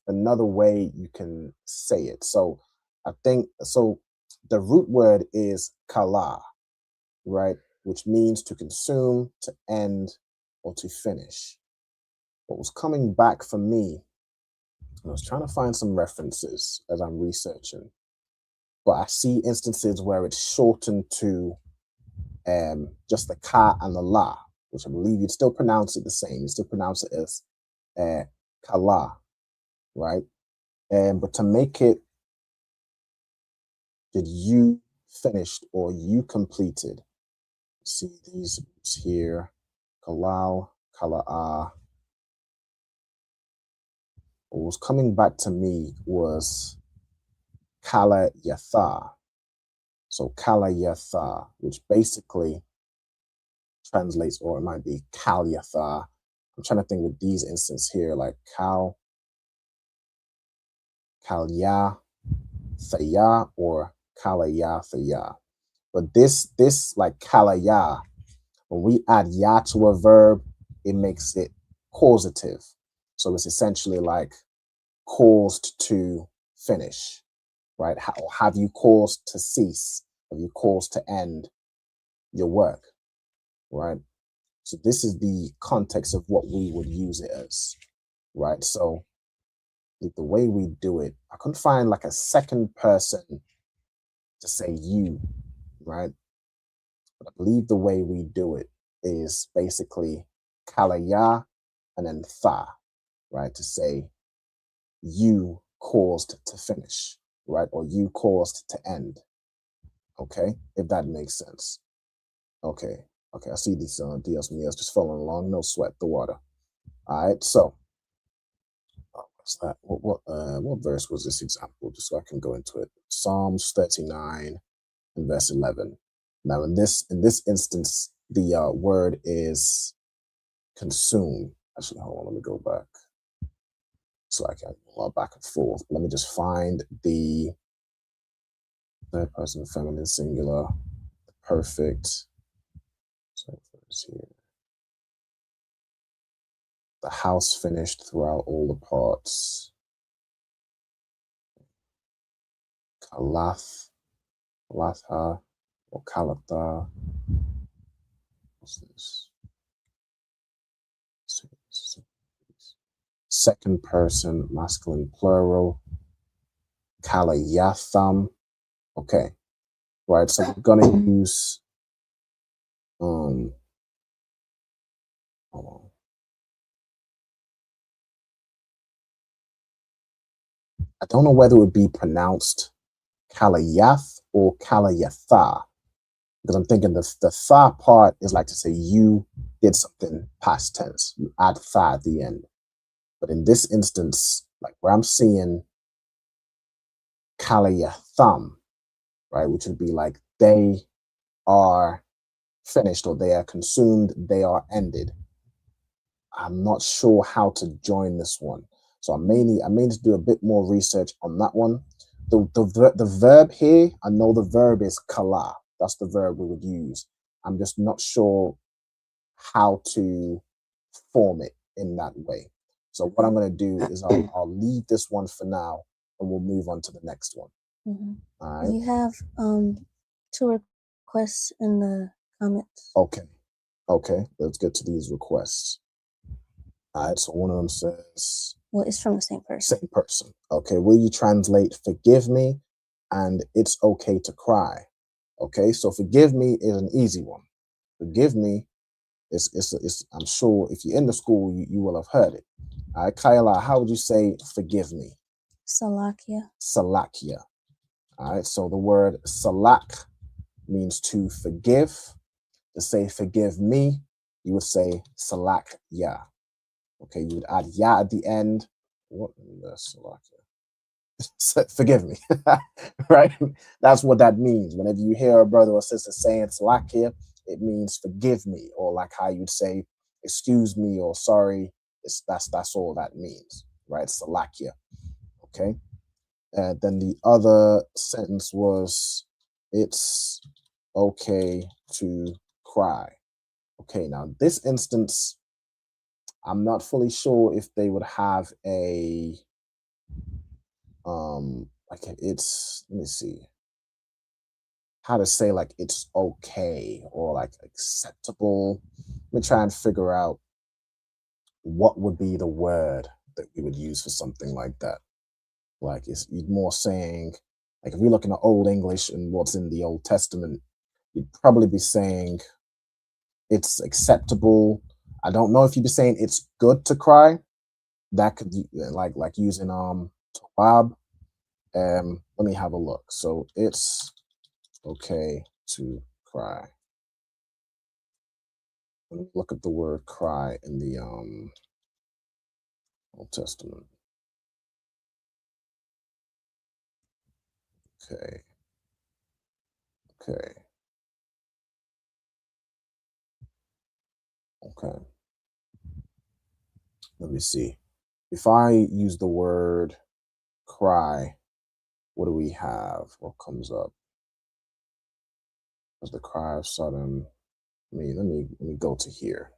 another way you can say it. So I think so. The root word is kala, right, which means to consume, to end, or to finish. What was coming back for me, I was trying to find some references as I'm researching, but I see instances where it's shortened to just the ka and the la, which I believe you'd still pronounce it the same. You still pronounce it as kala, right? But to make it, did you finished or you completed? See these here, kalal, kala'a. What was coming back to me was kala yatha. So kala yatha, which basically translates, or it might be kal yatha. I'm trying to think with these instances here, like kal ya thaya, or kala ya thaya. But this like kala ya, when we add ya to a verb, it makes it causative. So it's essentially like caused to finish, right? Have you caused to cease? Have you caused to end your work, right? So this is the context of what we would use it as, right? So the way we do it, I couldn't find like a second person to say you, right? But I believe the way we do it is basically kalaya and then tha, right? To say you caused to finish, right? Or you caused to end. Okay, if that makes sense. Okay, I see these Dios Mios just following along. No sweat, the water. All right, so what's that? What verse was this example? Just so I can go into it. Psalms 39 and verse 11. Now, in this instance, the word is consume. Actually, hold on, let me go back so I can go back and forth. Let me just find the Third person feminine singular. Perfect. So it's here. The house finished throughout all the parts. Kalath, Kalatha, or Kalatha. What's this? Second person, masculine plural. Kalayatham. Okay. Right, so we're gonna use hold on. I don't know whether it would be pronounced Kalayath or Kalayatha, because I'm thinking the tha part is like to say you did something past tense. You add tha at the end. But in this instance, like where I'm seeing Kalayatham, right, which would be like they are finished or they are consumed, they are ended. I'm not sure how to join this one. So I may need to do a bit more research on that one. The verb here, I know the verb is kala. That's the verb we would use. I'm just not sure how to form it in that way. So what I'm going to do is I'll leave this one for now, and we'll move on to the next one. Mm-hmm. All right. You have 2 requests in the comments. Okay. Let's get to these requests. All right. So one of them says, well, it's from the same person. Same person. Okay. Will you translate "forgive me" and "it's okay to cry"? Okay. So "forgive me" is an easy one. "Forgive me" is I'm sure if you're in the school, you will have heard it. All right, Kayla, how would you say "forgive me"? Salakia. Salakia. All right. So the word salak means to forgive. To say "forgive me," you would say salak ya. Okay, you would add ya at the end. What in the salakia? Forgive me, right? That's what that means. Whenever you hear a brother or sister saying salakia, it means forgive me, or like how you'd say excuse me or sorry. That's all that means, right? Salakia. Okay. Then the other sentence was, "It's okay to cry." Okay, now this instance, I'm not fully sure if they would have a like it's, let me see how to say like it's okay or like acceptable. Let me try and figure out what would be the word that we would use for something like that. Like it's more saying, like if we look in the Old English and what's in the Old Testament, you'd probably be saying it's acceptable. I don't know if you'd be saying it's good to cry. That could like using Tawab. Let me have a look. So it's okay to cry. Let me look at the word cry in the Old Testament. Okay. Let me see. If I use the word cry, what do we have? What comes up? As the cry of Sodom. Let me go to here.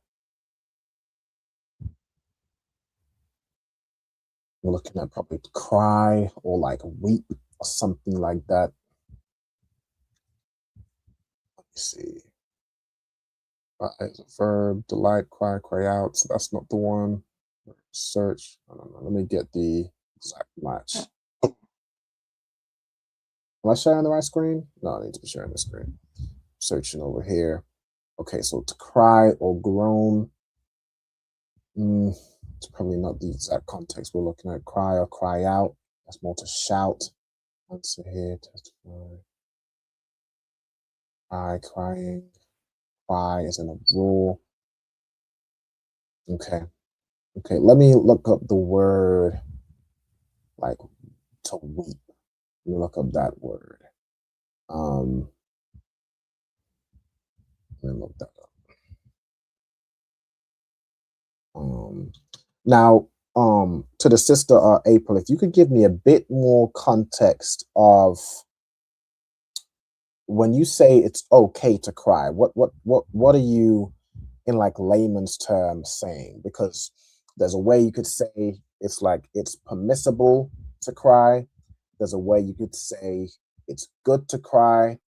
We're looking at probably cry or like weep or something like that. Let me see. Cry is a verb. Delight, cry, cry out. So that's not the one. Search. I don't know. Let me get the exact match. Am I sharing the right screen? No, I need to be sharing the screen. Searching over here. Okay, so to cry or groan. It's probably not the exact context we're looking at. Cry or cry out. That's more to shout. Answer here. Testify. Cry, crying. Cry is in a roar. Okay. Let me look up the word like to weep. Let me look up that word. Let me look that up. Now, to the sister April, if you could give me a bit more context of when you say it's okay to cry, what are you, in like layman's terms, saying? Because there's a way you could say it's like it's permissible to cry. There's a way you could say it's good to cry.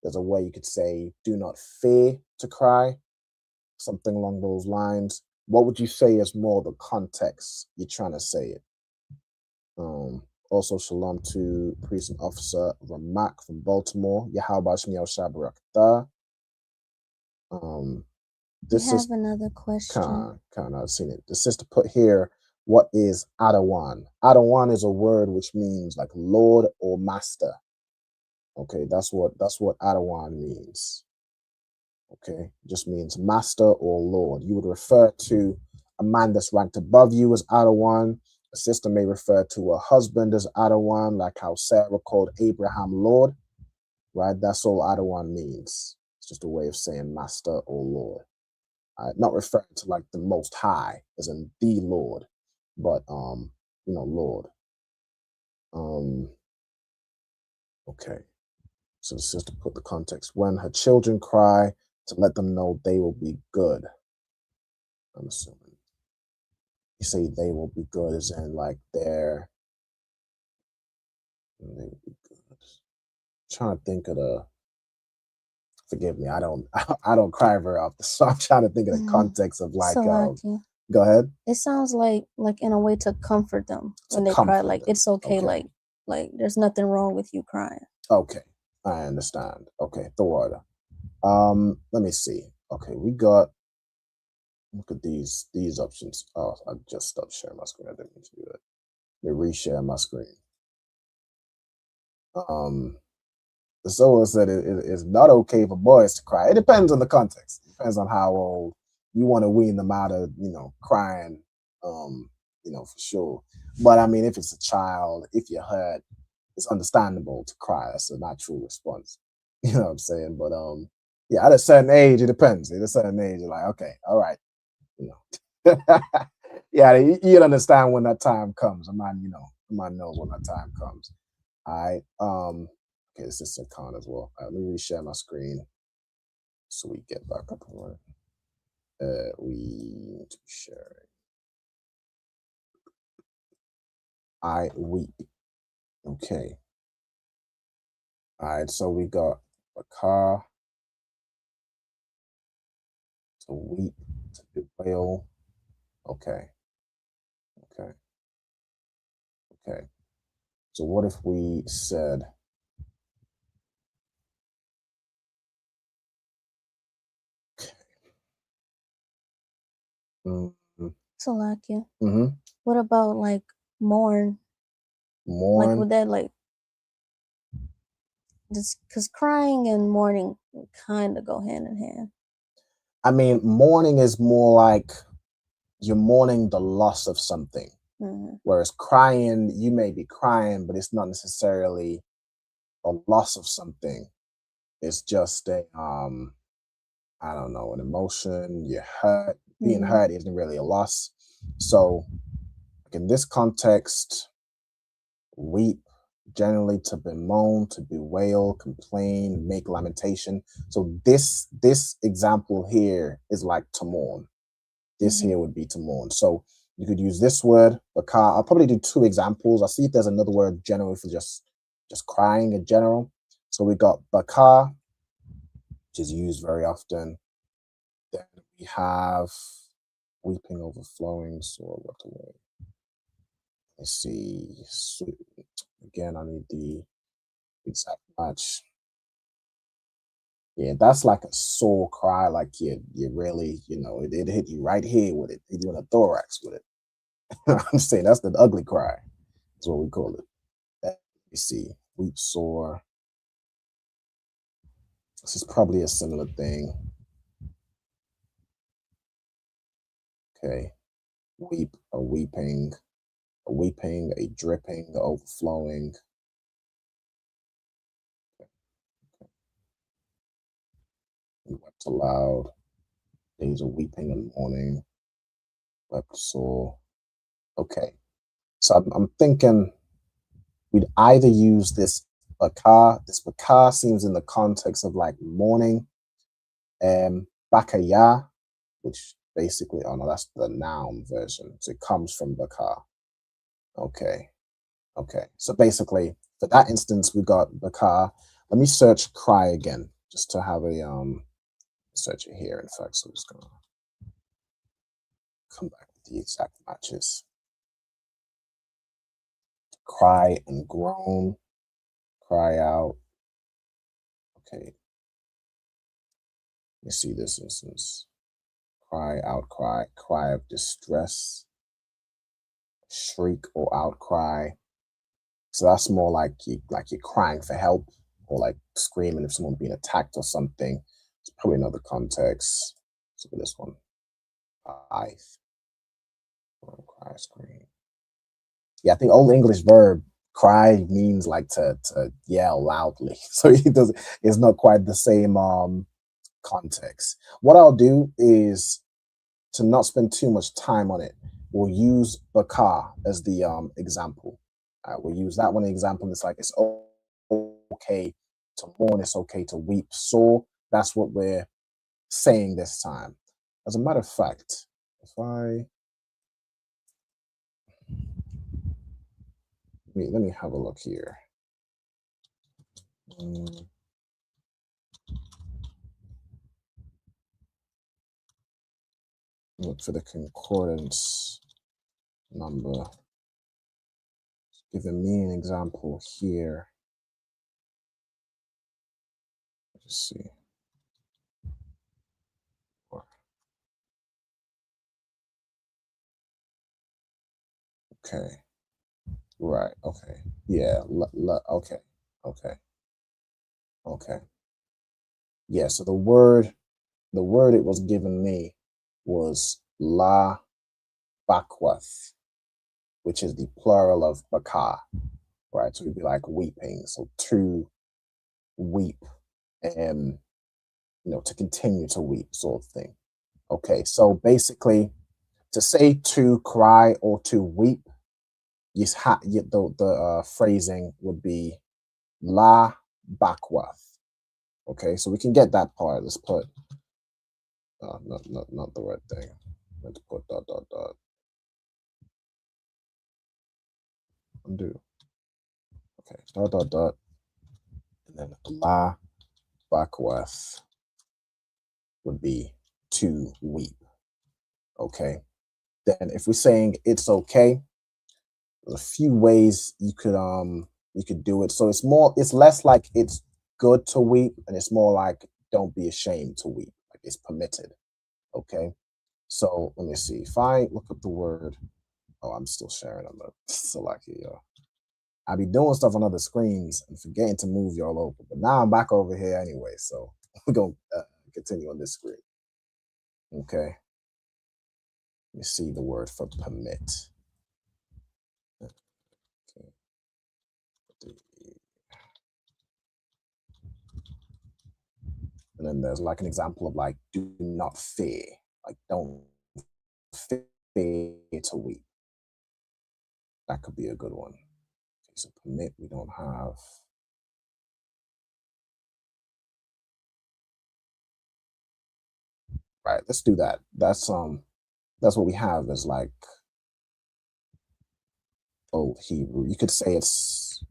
There's a way you could say do not fear to cry, something along those lines. What would you say is more the context you're trying to say it? Also, shalom to priest and officer Ramak from Baltimore. Yahweh Shmi El Shabarakta. This We is have another question. I've seen it. The sister put here, what is Adawan? Adawan is a word which means like Lord or Master. Okay, that's what Adawan means. Okay, it just means Master or Lord. You would refer to a man that's ranked above you as Adawan. A sister may refer to a husband as Adawan, like how Sarah called Abraham Lord. Right, that's all Adawan means. It's just a way of saying Master or Lord. Not referring to like the Most High, as in the Lord, but Lord. Okay. So the sister put the context: when her children cry, to let them know they will be good. I'm assuming you say they will be good, as in like they will be good. Trying to think of the. Forgive me, I don't cry very often, so I'm trying to think of the context of like. Go ahead. It sounds like in a way to comfort them when they cry. Like it's okay. Like there's nothing wrong with you crying. Okay, I understand. Okay, the order. Let me see. Okay, we got. Look at these options. Oh, I just stopped sharing my screen. I didn't mean to do that. Let me reshare my screen. The soul said it's not okay for boys to cry. It depends on the context. It depends on how old you want to wean them out of, crying, for sure. But I mean, if it's a child, if you're hurt, it's understandable to cry. That's a natural response. You know what I'm saying? But yeah, at a certain age, it depends. At a certain age, you're like, okay, all right, yeah, you'll understand when that time comes. I might know when that time comes. All right. Okay, this is Sakan as well. Let me reshare my screen so we get back up on it. We need to share it. I weep. Okay. All right, so we got a car to weep, to bewail. Okay. So what if we said, Salakia. What about like mourn? Mourn? Like would that like just because crying and mourning kind of go hand in hand? I mean, mourning is more like you're mourning the loss of something. Whereas crying, you may be crying, but it's not necessarily a loss of something. It's just a I don't know, an emotion. You're hurt. Being hurt isn't really a loss. So like in this context, weep, generally to bemoan, to bewail, complain, make lamentation. So this example here is like to mourn. This here would be to mourn. So you could use this word, baka. I'll probably do two examples. I'll see if there's another word generally for just crying in general. So we got baka, which is used very often. Then we have weeping overflowing, so what away. Let's see. Again, I need the exact match. Yeah, that's like a sore cry, like you really, it hit you right here with it, hit you in the thorax with it. I'm saying that's the ugly cry. That's what we call it. Let me see. Weep, sore. This is probably a similar thing. Okay. Weep, a weeping, a dripping, a overflowing. We wept aloud. Days of weeping and mourning. Wept sore. Okay. So I'm thinking we'd either use this Baka. This Baka seems in the context of like mourning. Bakaya, which basically, oh no, that's the noun version. So it comes from Baka. Okay. Okay. So basically, for that instance, we got Baka. Let me search cry again, just to have a search it here. In fact, so I'm just gonna come back with the exact matches. Cry and groan, cry out. Okay. Let me see this instance. Cry, outcry, cry of distress, shriek or outcry. So that's more like you're crying for help or like screaming if someone's being attacked or something. It's probably another context. Let's look at this one. Cry, scream. Yeah, I think Old English verb cry means like to yell loudly. So it's not quite the same context. What I'll do is, to not spend too much time on it, we'll use Baka as the example. We'll use that one example. It's like it's okay to mourn, it's okay to weep. So that's what we're saying this time. As a matter of fact, if let me have a look here. Look for the concordance number. It's giving me an example here. Let's see. Okay. Right. Okay. Yeah. Okay. Okay. Okay. Yeah. So the word it was given me was la bakwath, which is the plural of baka, right? So it'd be like weeping. So to weep, and to continue to weep, sort of thing. Okay. So basically, to say to cry or to weep, the phrasing would be la bakwath. Okay, so we can get that part. Let's put not the right thing. Let's put ... Undo. Okay, ... and then la bakwath would be to weep. Okay, then if we're saying it's okay, there's a few ways you could do it. So it's less like it's good to weep, and it's more like don't be ashamed to weep. Like it's permitted. Okay. So let me see. If I look up the word, I'm still sharing on the Salaki, y'all. I be doing stuff on other screens and forgetting to move y'all over, but now I'm back over here anyway. So we're gonna continue on this screen. Okay. Let me see the word for permit. Okay. And then there's like an example of like, do not fear. Like, don't fear to weep. That could be a good one. Okay, so permit, we don't have. Right, let's do that. That's what we have is like Old Hebrew. You could say it's,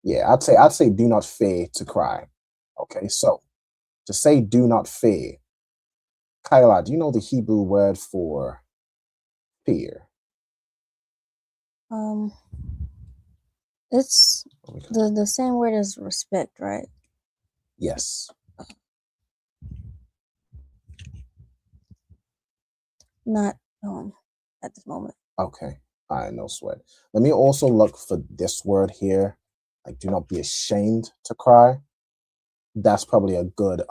yeah, I'd say do not fear to cry. Okay, so to say do not fear, Kyla, do you know the Hebrew word for fear? It's the same word as respect, right? Yes. Not at this moment. Okay. All right, no sweat. Let me also look for this word here. Like, do not be ashamed to cry. That's probably a good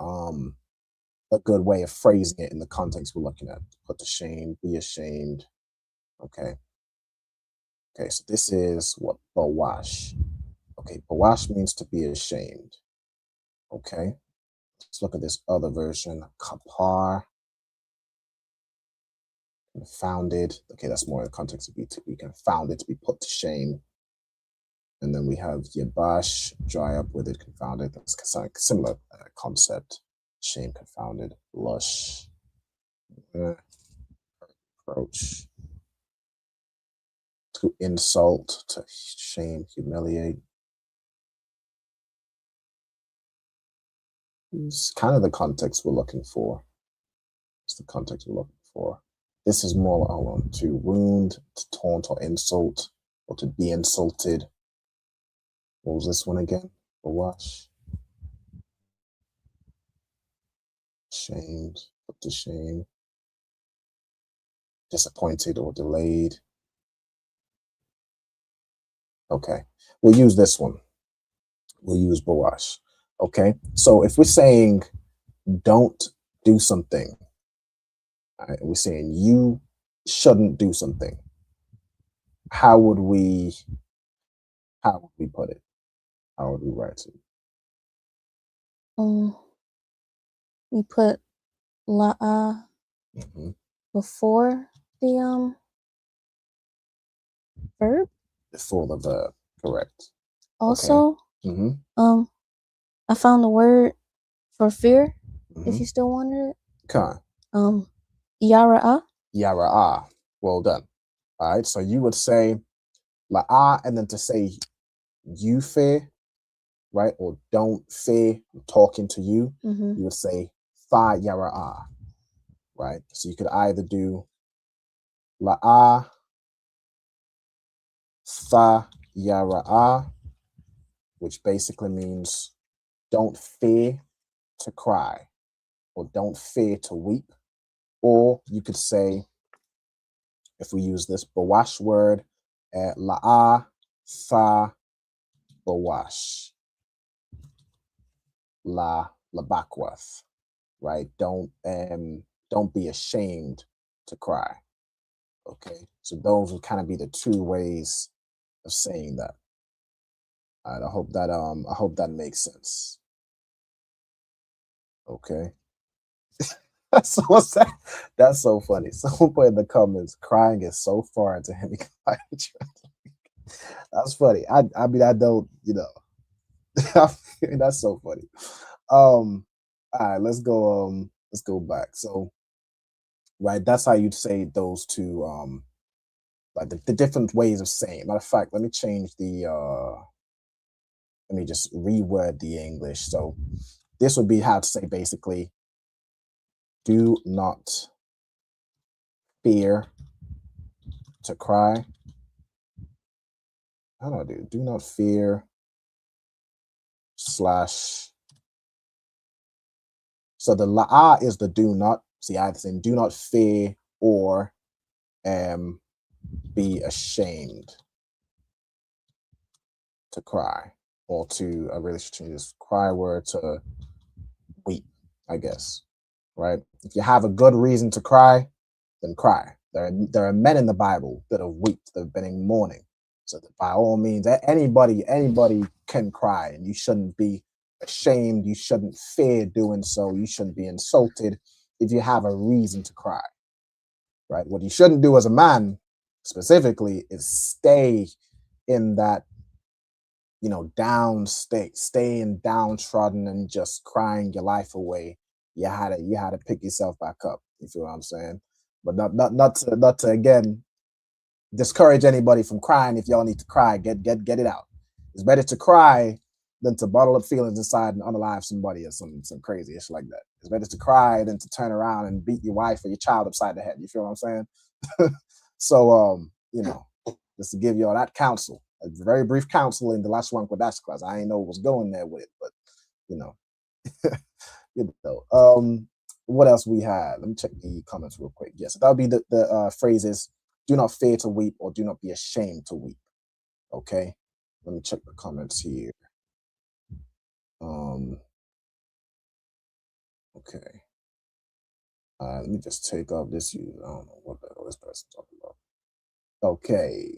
way of phrasing it in the context we're looking at. Put to shame, be ashamed. Okay. Okay, so this is what bawash. Okay, bawash means to be ashamed. Okay. Let's look at this other version. Kapar. Confounded. Okay, that's more in the context of to be confounded, to be put to shame. And then we have Yabash, dry up with it, confounded. That's similar concept. Shame, confounded. Lush, approach. To insult, to shame, humiliate. It's kind of the context we're looking for. It's the context we're looking for. This is more to wound, to taunt or insult, or to be insulted. What was this one again? Wash. Shamed, put to shame. Disappointed or delayed. Okay, we'll use this one. We'll use Bawash. Okay, so if we're saying don't do something, right, we're saying you shouldn't do something, how would we put it? How would we write it? We put la'a before the verb. Before the verb, correct. Also, okay. I found the word for fear. If you still wanted it. Okay. Yara'a. Yara'a. Well done. All right. So you would say la'a, and then to say you fear, right? Or don't fear, I'm talking to you. You would say fa yara'a, right? So you could either do la'a, fa yara'a, which basically means don't fear to cry or don't fear to weep. Or you could say, if we use this bawash word, la'a fa bawash, la labakwath, right? Don't be ashamed to cry. Okay, so those would kind of be the two ways of saying that. All right, I hope that makes sense. Okay. So what's that? That's so funny. Someone put in the comments, crying is so foreign to him. That's funny. I mean, I don't, that's so funny. All right, let's go back. So, right, that's how you'd say those two, like the different ways of saying. Matter of fact, let me change let me just reword the English. So this would be how to say basically, do not fear to cry. How do I do? Do not fear / so the la'a is the do not. See, either saying do not fear or be ashamed to cry, or to really should change this cry word to weep, I guess. Right? If you have a good reason to cry, then cry. There are men in the Bible that have wept, that have been in mourning. So that by all means, anybody can cry, and you shouldn't be ashamed. You shouldn't fear doing so. You shouldn't be insulted if you have a reason to cry. Right? What you shouldn't do as a man specifically is stay in that, down state, staying downtrodden and just crying your life away. You had to pick yourself back up. You feel what I'm saying? But not to again discourage anybody from crying. If y'all need to cry, get it out. It's better to cry than to bottle up feelings inside and unalive somebody or some crazy ish like that. It's better to cry than to turn around and beat your wife or your child upside the head. You feel what I'm saying? So just to give y'all that counsel, a very brief counsel in the Lashawan Qadash class. I ain't know what was going there with it, but what else we had? Let me check the comments real quick. Yes, that would be the phrases: do not fear to weep or do not be ashamed to weep. Okay, let me check the comments here. Okay. Let me just take off this. I don't know what the hell this person talking about. Okay.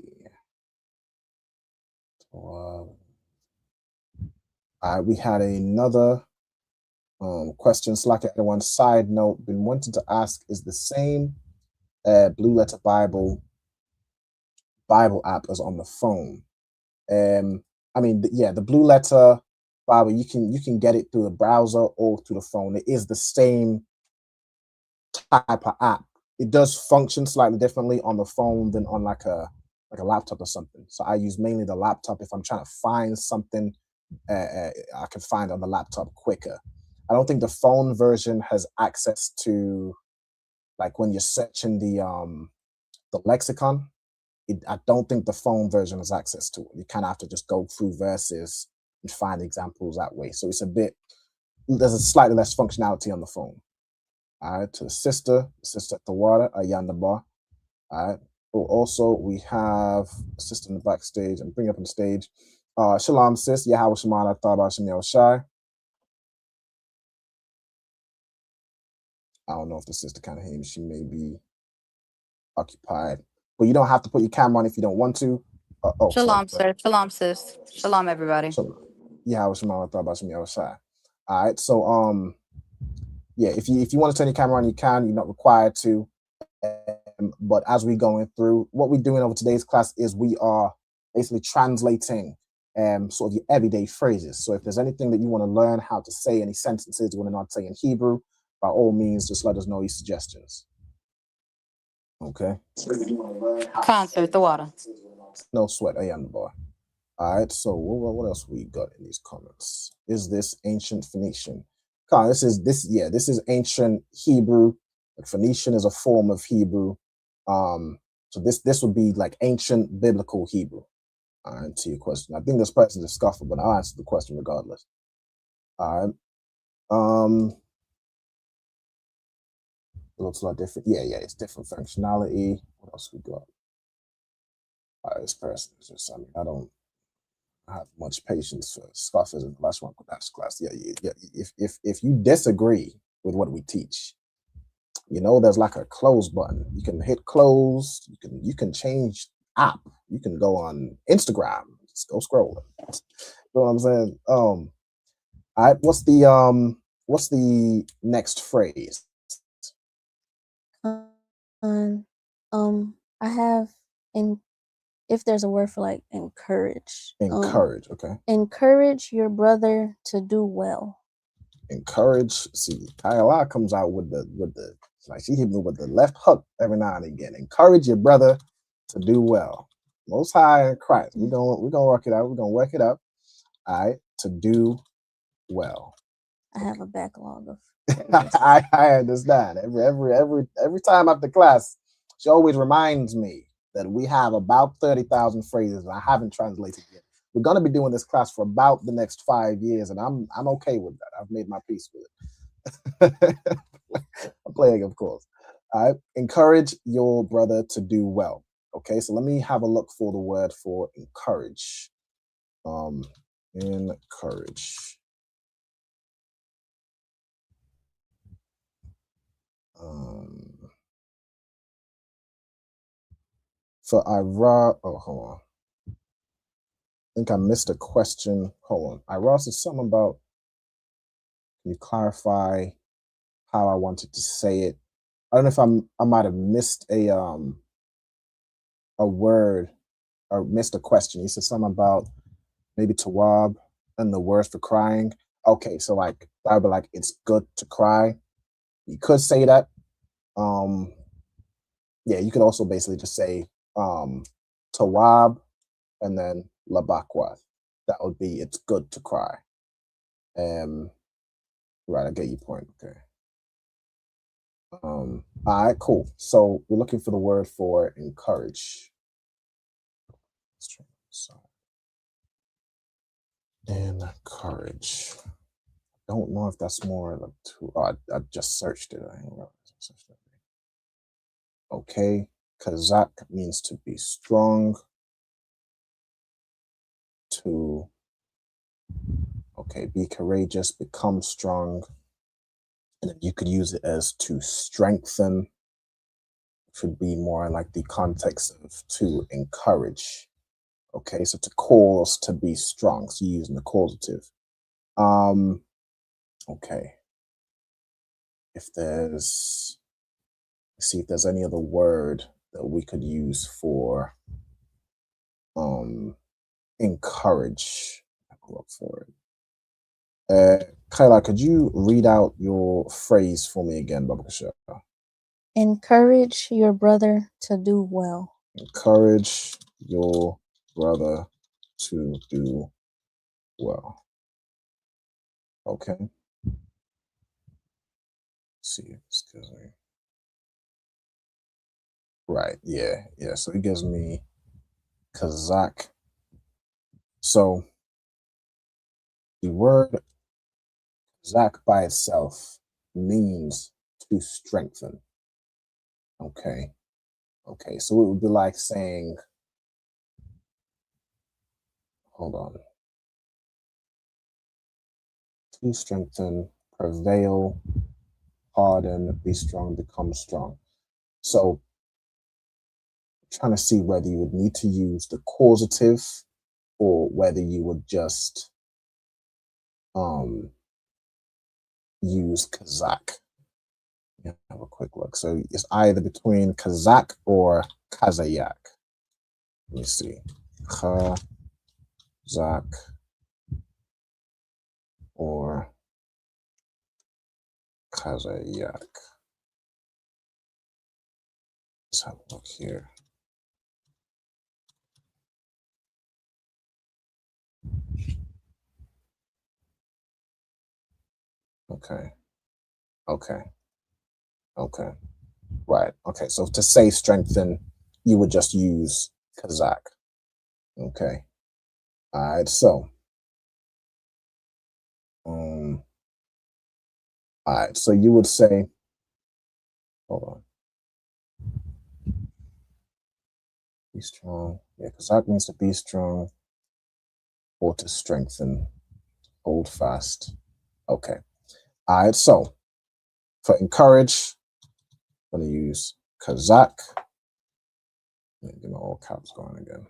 We had another question. Slack at one side note. Been wanting to ask: is the same Blue Letter Bible app as on the phone? I mean, yeah, the Blue Letter Bible, you can get it through the browser or through the phone. It is the same type of app. It does function slightly differently on the phone than on like a laptop or something. So I use mainly the laptop if I'm trying to find something I can find on the laptop quicker. I don't think the phone version has access to, like when you're searching the lexicon. I don't think the phone version has access to it. You kind of have to just go through verses and find examples that way. So it's there's a slightly less functionality on the phone. All right, to the sister at the water, Ayanda Bar. All right. Oh, also we have a sister in the backstage. I'm bringing up on stage. Shalom, sis. Yahweh Shemana Thaba Shem Shai. I don't know if the sister kind of hears me. She may be occupied. But you don't have to put your camera on if you don't want to. Shalom, sir. Shalom, sis. Shalom, everybody. Yahweh Shemana Thaba Shem Shai. All right. So yeah, if you want to turn your camera on, you can. You're not required to. But as we're going through, what we're doing over today's class is we are basically translating sort of your everyday phrases. So if there's anything that you want to learn how to say, any sentences you want to not say in Hebrew, by all means, just let us know your suggestions. Okay. Concert, the water. No sweat, I am the boy. All right. So what else we got in these comments? Is this ancient Phoenician? This is ancient Hebrew. Phoenician is a form of Hebrew. So this would be like ancient biblical Hebrew. All right, to your question. I think this person's a scuffer, but I'll answer the question regardless. All right. It looks a lot different. Yeah, it's different functionality. What else we got? All right, this person is just, I don't have much patience for scoffers in the Lashawan Qadash class. Yeah. If you disagree with what we teach, there's like a close button. You can hit close. You can change app. You can go on Instagram. Just go scroll. You know what I'm saying? All right. What's the next phrase? I have if there's a word for like encourage. Encourage, okay. Encourage your brother to do well. Encourage. See, Kayla comes out with the like she hit me with the left hook every now and again. Encourage your brother to do well. Most High in Christ. We're gonna work it out. We're gonna work it up. All right, to do well. I have a backlog of. I understand. Every time after class, she always reminds me that we have about 30,000 phrases and I haven't translated yet. We're gonna be doing this class for about the next 5 years, and I'm okay with that. I've made my peace with it. I'm playing, of course. All right. Encourage your brother to do well. Okay, so let me have a look for the word for encourage. Encourage. For Ira, hold on. I think I missed a question. Hold on. Ira said something about, can you clarify how I wanted to say it? I don't know if I might have missed a word or missed a question. He said something about maybe tawab and the word for crying. Okay, so like that would be like it's good to cry. You could say that. Yeah, you could also basically just say tawab and then labakwa. That would be it's good to cry. Right, I get your point. Okay. All right, cool. So we're looking for the word for encourage. Let's try this out. Encourage. I don't know if that's more like two. Oh, I just searched it. Okay, Kazak means to be strong. Be courageous, become strong. And then you could use it as to strengthen, which would be more like the context of to encourage. Okay, so to cause to be strong, so you're using the causative. Okay. Let's see if there's any other word that we could use for encourage. I'll look for it. Kyla, could you read out your phrase for me again, Baba Kasha? Encourage your brother to do well. Encourage your brother to do well. Okay. Let's see. Excuse me. Right. Yeah. Yeah. So it gives me Kazakh. So the word Kazakh by itself means to strengthen. Okay. Okay. So it would be like saying, hold on. To strengthen, prevail, harden, be strong, become strong. So trying to see whether you would need to use the causative or whether you would just use Kazakh. Yeah, have a quick look. So it's either between Kazakh or Kazayak. Let me see. Kazakh or Kazayak. Let's have a look here. Okay. Okay. Okay. Right. Okay. So to say strengthen, you would just use Kazakh. Okay. All right. So, all right. So you would say, hold on. Be strong. Yeah, Kazakh means to be strong or to strengthen, hold fast. Okay. All right. So for encourage, I'm going to use Kazakh. Get my all caps going again.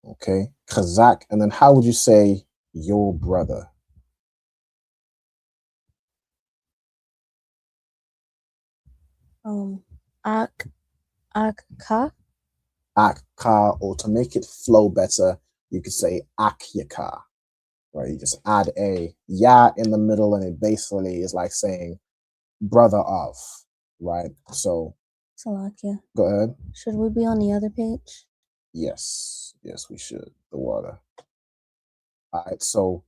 Okay. Kazakh. And then how would you say your brother? Akka. Akka, or to make it flow better, you could say Akyaka. Right? You just add a ya in the middle, and it basically is like saying brother of, right? So Salakia. Go ahead. Should we be on the other page? Yes. Yes, we should. The water. All right, so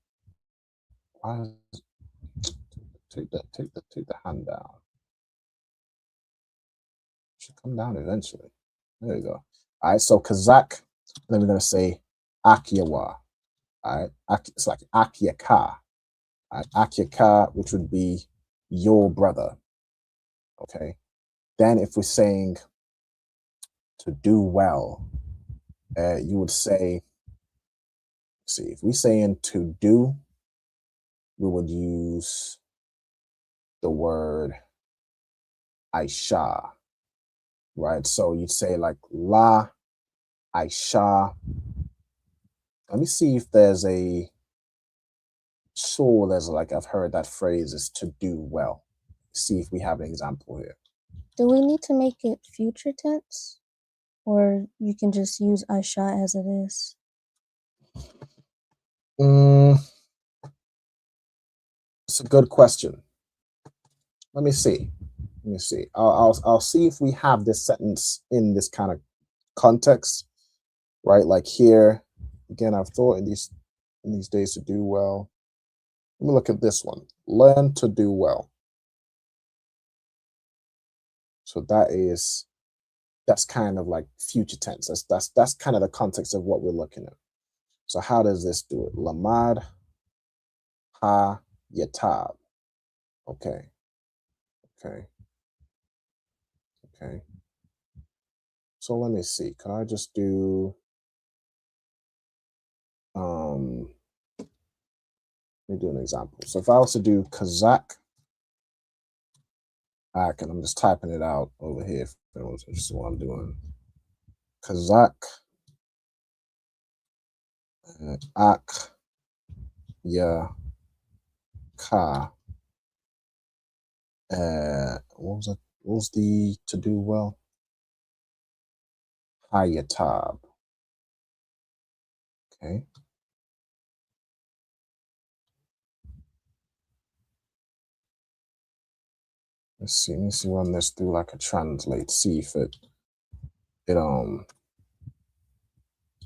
take the hand down. Should come down eventually. There you go. All right, so Kazakh, then we're gonna say Akiyawa. All right, it's like Akiyaka. All right, Akiyaka, which would be your brother. Okay. Then if we're saying to do well, you would say, see, if we're saying to do, we would use the word Aisha, right? So you'd say like La Aisha. Let me see if there's there's like, I've heard that phrase is to do well. See if we have an example here. Do we need to make it future tense? Or you can just use Aisha as it is? It's a good question. Let me see. I'll see if we have this sentence in this kind of context, right? Like here, again, I've thought in these days to do well. Let me look at this one. Learn to do well. So that's kind of like future tense. That's kind of the context of what we're looking at. So how does this do it? Lamad ha yatab. Okay. So let me see. Can I just do let me do an example. So if I was to do Kazakh, and I'm just typing it out over here if anyone's interested in what I'm doing. Kazakh Ak Ya Ka. What was the to do well? Hayatab. Okay. Let's see. Let me see run this through like a translate. See if it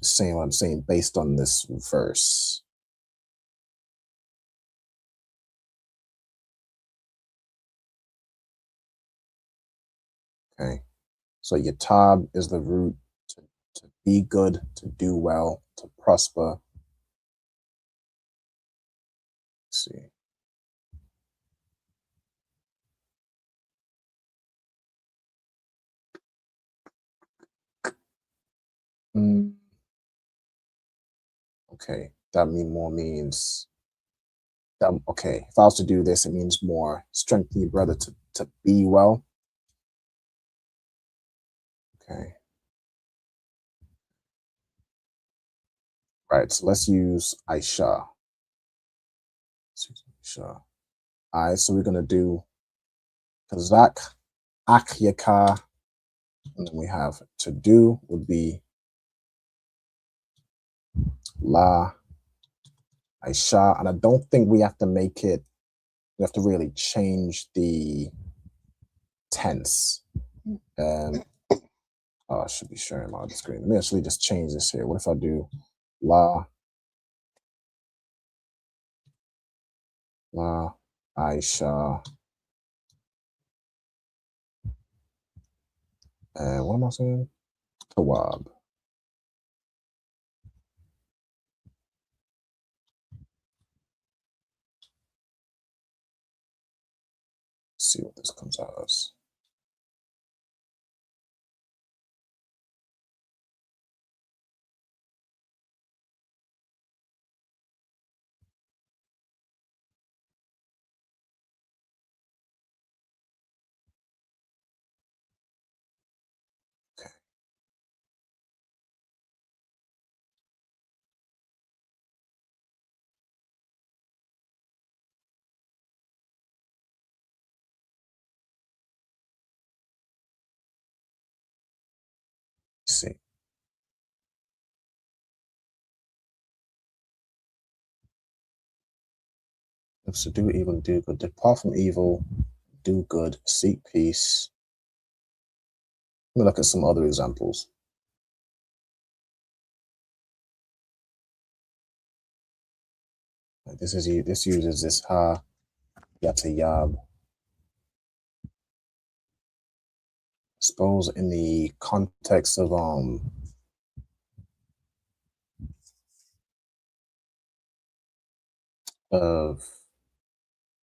saying what I'm saying based on this verse. Okay. So yatab is the root to be good, to do well, to prosper. Let's see. Okay, that means that okay. If I was to do this, it means more strengthen your brother to be well. Okay. Right, so let's use Aisha. Sure. All right, so we're gonna do Kazak, Akyaka, and then we have to do would be La Aisha, and I don't think we have to make it. We have to really change the tense. I should be sharing my screen. Let me actually just change this here. What if I do La Aisha, and what am I saying? Tawab. Let's see what this comes out as. Let's see. So do evil, do good. Depart from evil, do good, seek peace. Let me look at some other examples. This uses this ha yatayab. I suppose in the context of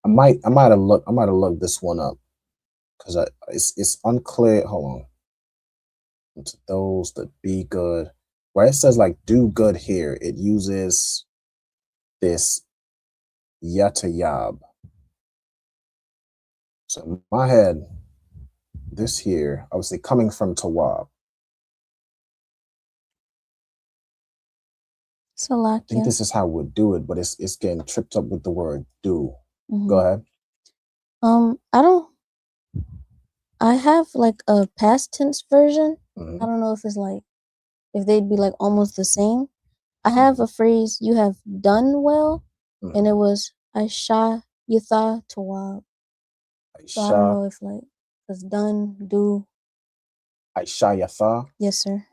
I might have looked this one up because it's unclear. Hold on. To those that be good, where it says like do good here, it uses this yatayab. So in my head, this here, obviously coming from Tawab. I think this is how we'd do it, but it's getting tripped up with the word do. Go ahead. I have like a past tense version. I don't know if it's like if they'd be like almost the same. I have a phrase you have done well, and it was Aisha Yatha Tawab. So I don't know if like it's done, do. Aisha Yatha? Yes, sir.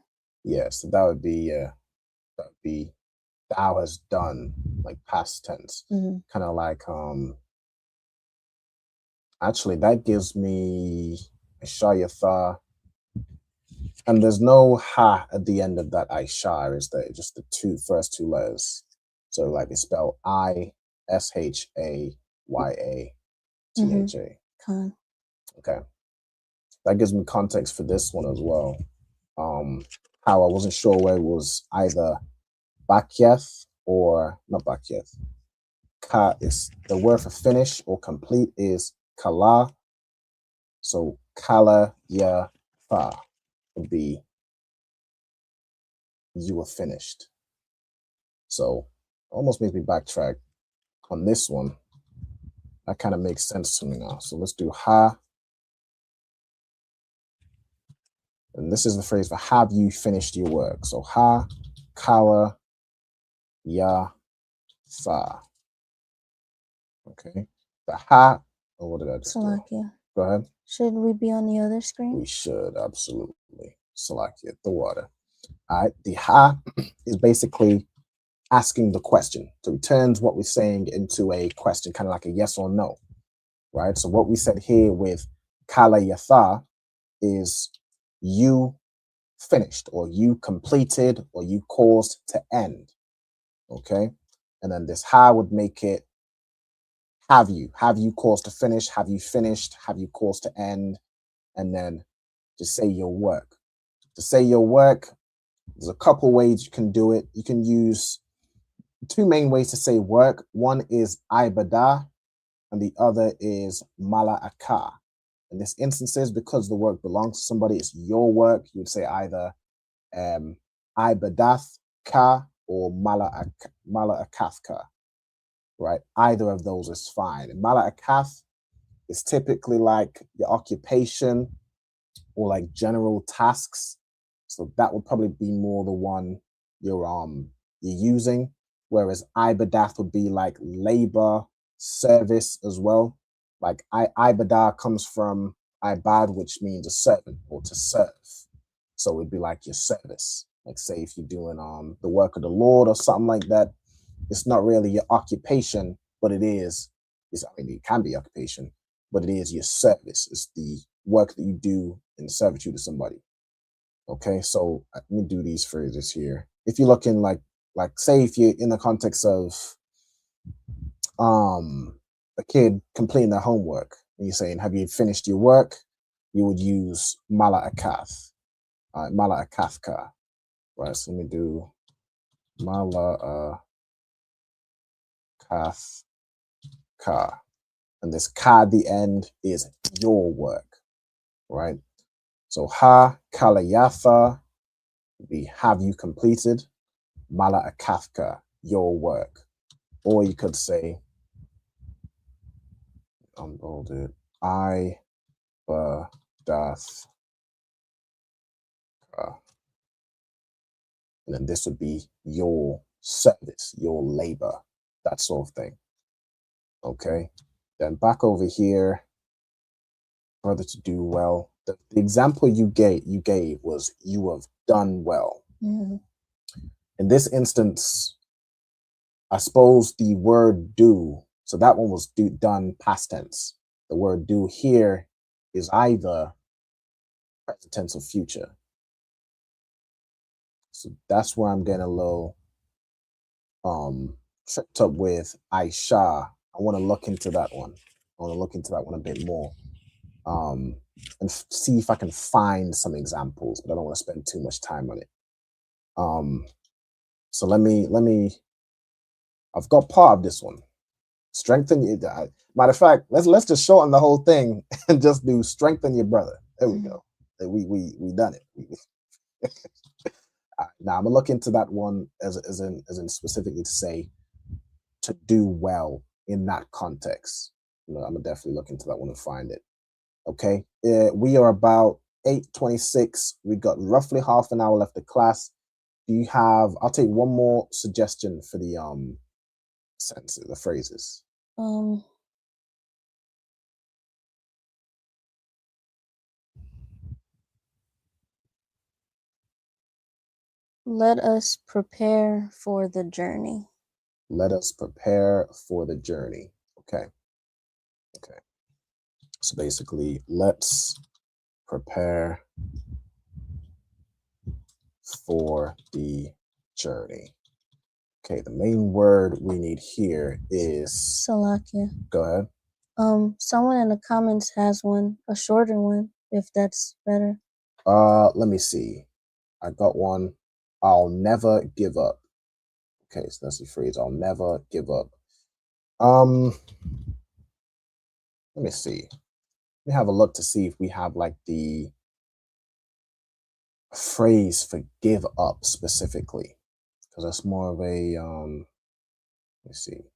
Yeah, so that would be thou has done, like past tense. Kind of like actually that gives me Aisha Yatha. And there's no ha at the end of that Aisha, is there? Just the first two letters. So like it's spelled ISHAYATHA. Okay. That gives me context for this one as well. How I wasn't sure where it was either Bakyeth or not Bakyeth. Ka is the word for finish or complete is kala. So kala ya fa would be you were finished. So almost makes me backtrack on this one. That kind of makes sense to me now. So let's do ha. And this is the phrase for have you finished your work. So ha, kala, Yatha. Okay. The ha. Oh, what did I just do? Salakia. Go ahead. Should we be on the other screen? We should, absolutely. Salakia, the water. All right. The ha is basically asking the question. So it turns what we're saying into a question, kind of like a yes or no. Right. So what we said here with kala yatha is you finished, or you completed, or you caused to end. Okay. And then this ha would make it have you caused to finish, have you finished, have you caused to end, and then to say your work. To say your work, there's a couple ways you can do it. You can use two main ways to say work. One is ibadah, and the other is mala'aka. In this instances, because the work belongs to somebody, it's your work, you would say either ibadath ka or mala'akath ka, right? Either of those is fine. Mala'akath is typically like your occupation or like general tasks. So that would probably be more the one you're using. Whereas ibadath would be like labor, service as well. Like ibadah comes from ibad, which means a servant or to serve. So it'd be like your service. Like say if you're doing the work of the Lord or something like that, it's not really your occupation, but it is. It can be occupation, but it is your service. It's the work that you do in servitude to somebody. Okay, so let me do these phrases here. If you're looking like say if you're in the context of a kid completing their homework and you're saying, have you finished your work? You would use mala'akath, mala'akathka. Right, so let me do mala'akathka. And this ka at the end is your work, right? So ha kalayatha would be have you completed, mala'akathka, your work. Or you could say, unbolded, I dath. And then this would be your service, your labor, that sort of thing. Okay. Then back over here, brother, to do well. The example you gave was you have done well. Mm-hmm. In this instance, I suppose the word do, so that one was done past tense. The word do here is either present tense or future. So that's where I'm getting a little tripped up with Aisha. I want to look into that one. I want to look into that one a bit more. And see if I can find some examples, but I don't want to spend too much time on it. So let me. I've got part of this one. Strengthen it. Matter of fact, let's just shorten the whole thing and just do strengthen your brother. There we go. We done it. Now I'm gonna look into that one as in specifically to say to do well in that context. I'm gonna definitely look into that one and find it. Okay, we are about 8:26. We got roughly half an hour left of class. Do you have? I'll take one more suggestion for the sentences, the phrases. Let us prepare for the journey. Let us prepare for the journey. Okay. Okay. So basically, let's prepare for the journey. Okay, the main word we need here is Salakia. Go ahead. Someone in the comments has one, a shorter one, if that's better. Let me see. I got one. I'll never give up. Okay, so that's the phrase. I'll never give up. Let me see. Let me have a look to see if we have like the phrase for give up specifically, because that's more of a let me see.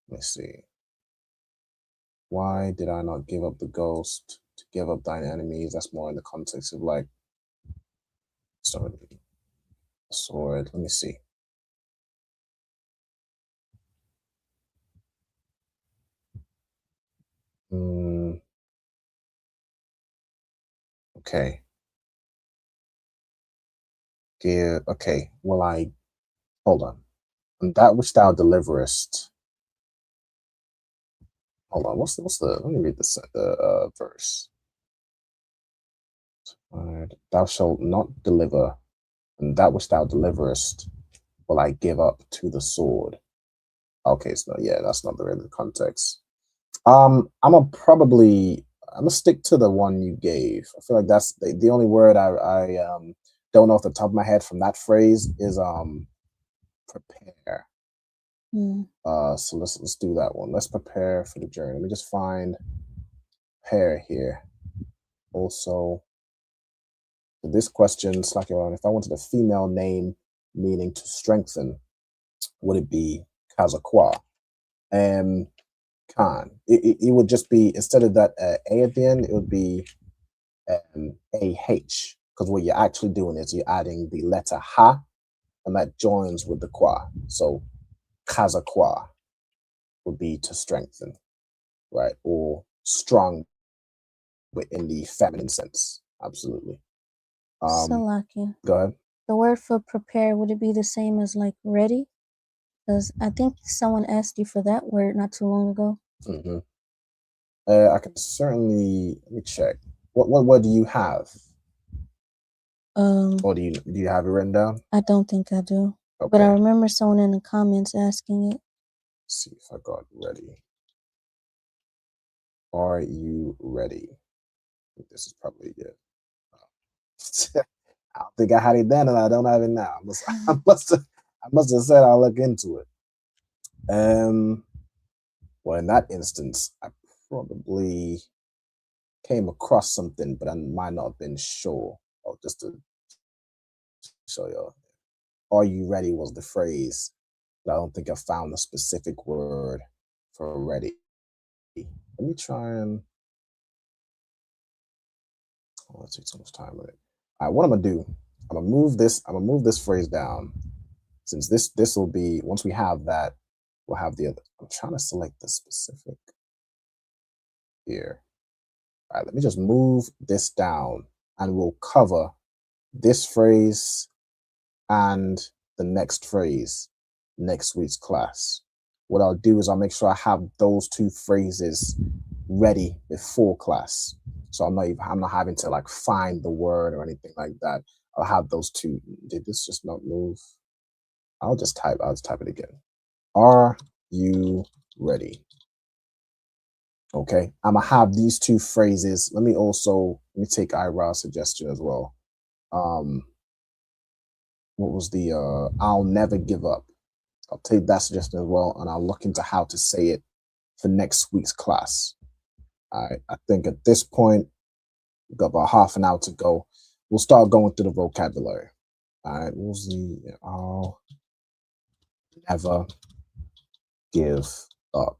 Let me see. Why did I not give up the ghost? To give up thine enemies. That's more in the context of like, sorry. Sword. Let me see. Okay. Okay. Well, hold on. And that which thou deliverest. Hold on. What's the? Let me read the verse. Thou shalt not deliver, and that which thou deliverest will I give up to the sword. Okay, so yeah, that's not the real context. I'm gonna stick to the one you gave. I feel like that's the only word I don't know off the top of my head from that phrase is prepare. So let's do that one. Let's prepare for the journey. Let me just find prepare here. Also, this question, slack around. If I wanted a female name meaning to strengthen, would it be Kazakwa? Khan. It would just be, instead of that A at the end, it would be AH, because what you're actually doing is you're adding the letter Ha, and that joins with the Kwa. So Kazakwa would be to strengthen, right? Or strong, but in the feminine sense. Absolutely. Salakia. Go ahead. The word for prepare, would it be the same as like ready? Because I think someone asked you for that word not too long ago. Mm-hmm. I can certainly, let me check. What do you have? Or do you have it written down? I don't think I do. Okay. But I remember someone in the comments asking it. Let's see if I got ready. Are you ready? I think this is probably it. I don't think I had it then, and I don't have it now. I must have said I'll look into it. Well, in that instance, I probably came across something, but I might not have been sure. Oh, just to show you. Are you ready was the phrase, but I don't think I found a specific word for ready. Let me try and let's take so much time with it. All right, what I'm gonna do, I'm gonna move this phrase down. Since this will be, once we have that, we'll have the other. I'm trying to select the specific here. All right, let me just move this down and we'll cover this phrase and the next phrase next week's class. What I'll do is I'll make sure I have those two phrases ready before class. So I'm not having to like find the word or anything like that. I'll have those two. Did this just not move? I'll just type it again. Are you ready? Okay, I'm gonna have these two phrases. Let me take Ira's suggestion as well. What was the I'll never give up? I'll take that suggestion as well, and I'll look into how to say it for next week's class. I think at this point, we've got about half an hour to go. We'll start going through the vocabulary. All right, what was the I'll never give up? All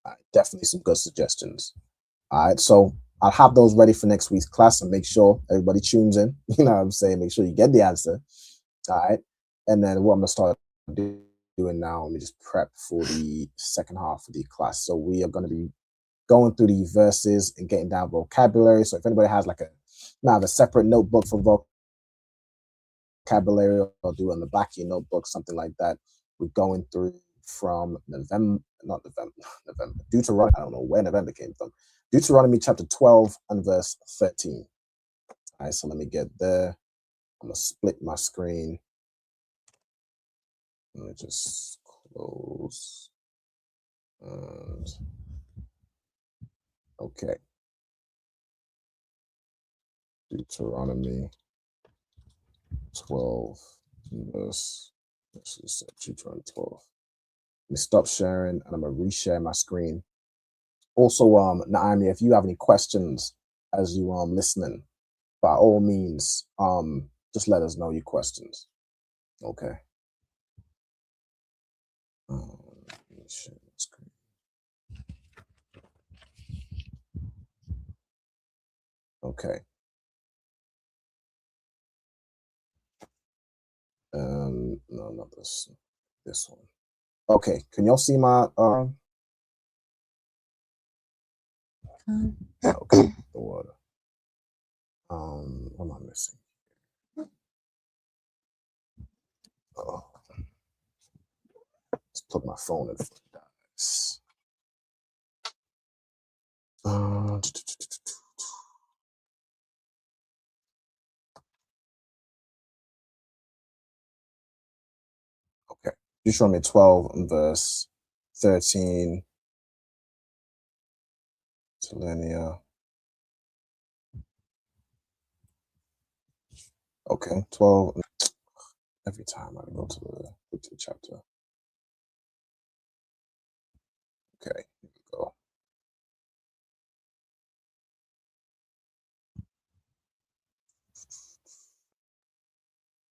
right, definitely some good suggestions. All right, so I'll have those ready for next week's class and make sure everybody tunes in. You know what I'm saying? Make sure you get the answer. All right, and then what I'm gonna start doing now, let me just prep for the second half of the class. So we are going to be going through the verses and getting down vocabulary. So if anybody has like a separate notebook for vocabulary, or do on the back of your notebook, something like that. We're going through from November, Deuteronomy. I don't know where November came from. Deuteronomy chapter 12 and verse 13. All right, so let me get there. I'm gonna split my screen. Let me just close. And okay. Deuteronomy 12 verse. Deuteronomy 12. Let me stop sharing and I'm gonna reshare my screen. Also, Naomi, if you have any questions as you listening, by all means, just let us know your questions. Okay. Share my screen. Okay. No, not this. This one. Okay, can y'all see my okay, the water. What am I missing? Oh, let's plug my phone in. Dies. Okay, Deuteronomy 12 and verse 13. Selenia. Okay, 12. Every time I go to the chapter. Okay, here we go.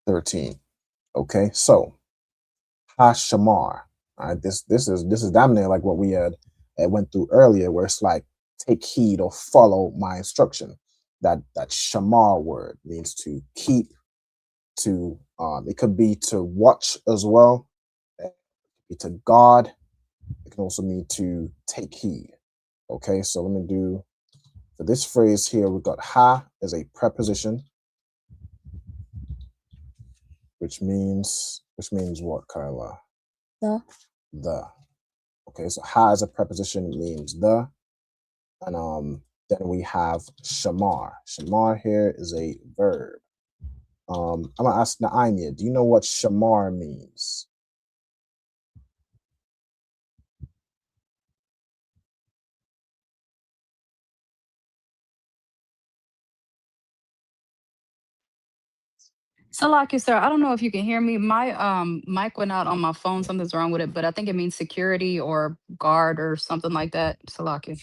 13. Okay, so Hashamar. All right, this is damn near like what we had went through earlier, where it's like take heed or follow my instruction. That shamar word means to keep, to it could be to watch as well, it could be to guard. It can also mean to take heed. Okay, so let me do for this phrase here. We've got ha as a preposition, which means what, Kyla? The. Okay, so ha as a preposition means the, and then we have shamar. Shamar here is a verb. I'm gonna ask Naimia, do you know what shamar means? So, like you, sir, I don't know if you can hear me. My mic went out on my phone. Something's wrong with it, but I think it means security or guard or something like that. Salaki.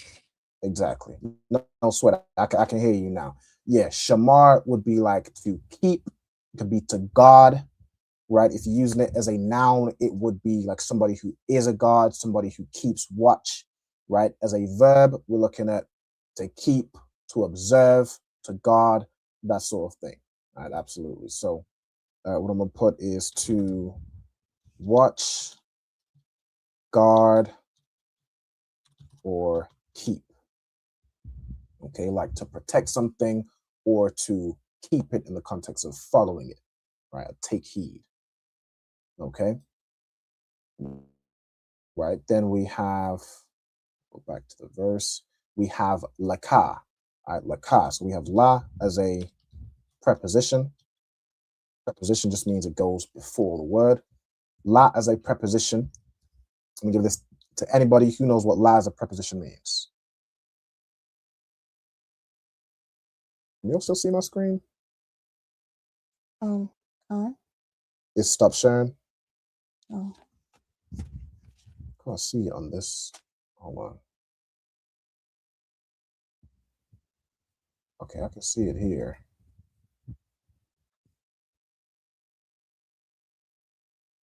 Exactly. No sweat. I can hear you now. Yeah, shamar would be like to keep. It could be to guard, right? If you're using it as a noun, it would be like somebody who is a guard, somebody who keeps watch, right? As a verb, we're looking at to keep, to observe, to guard, that sort of thing. All right, absolutely. So what I'm gonna put is to watch, guard, or keep. Okay, like to protect something or to keep it in the context of following it, right? Take heed. Okay. Right. Then we have, go back to the verse, we have laka. All right, laka. So we have la as a preposition. Preposition just means it goes before the word. La as a preposition. Let me give this to anybody who knows what la as a preposition means. Can you also see my screen? On. It stopped sharing. Oh. Can't see it on this. Hold on. Okay, I can see it here.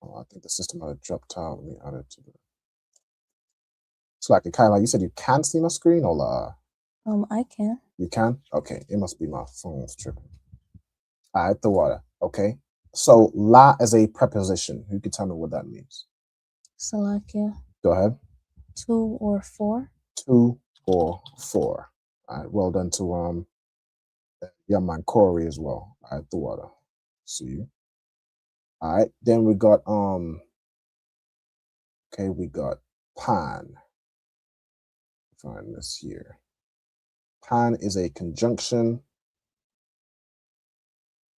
Oh, I think the system had dropped out. Let me add it to the. It's like Kyla, you said you can see my screen, or I can. You can? Okay, it must be my phone's tripping. All right, the water. Okay, so la as a preposition. Who can tell me what that means? Salakia. Go ahead. 2 or 4. 2 or 4. All right, well done to Yaman Corey as well. All right, the water. See you. All right, then we got okay, we got pan. Find this here. Pan is a conjunction.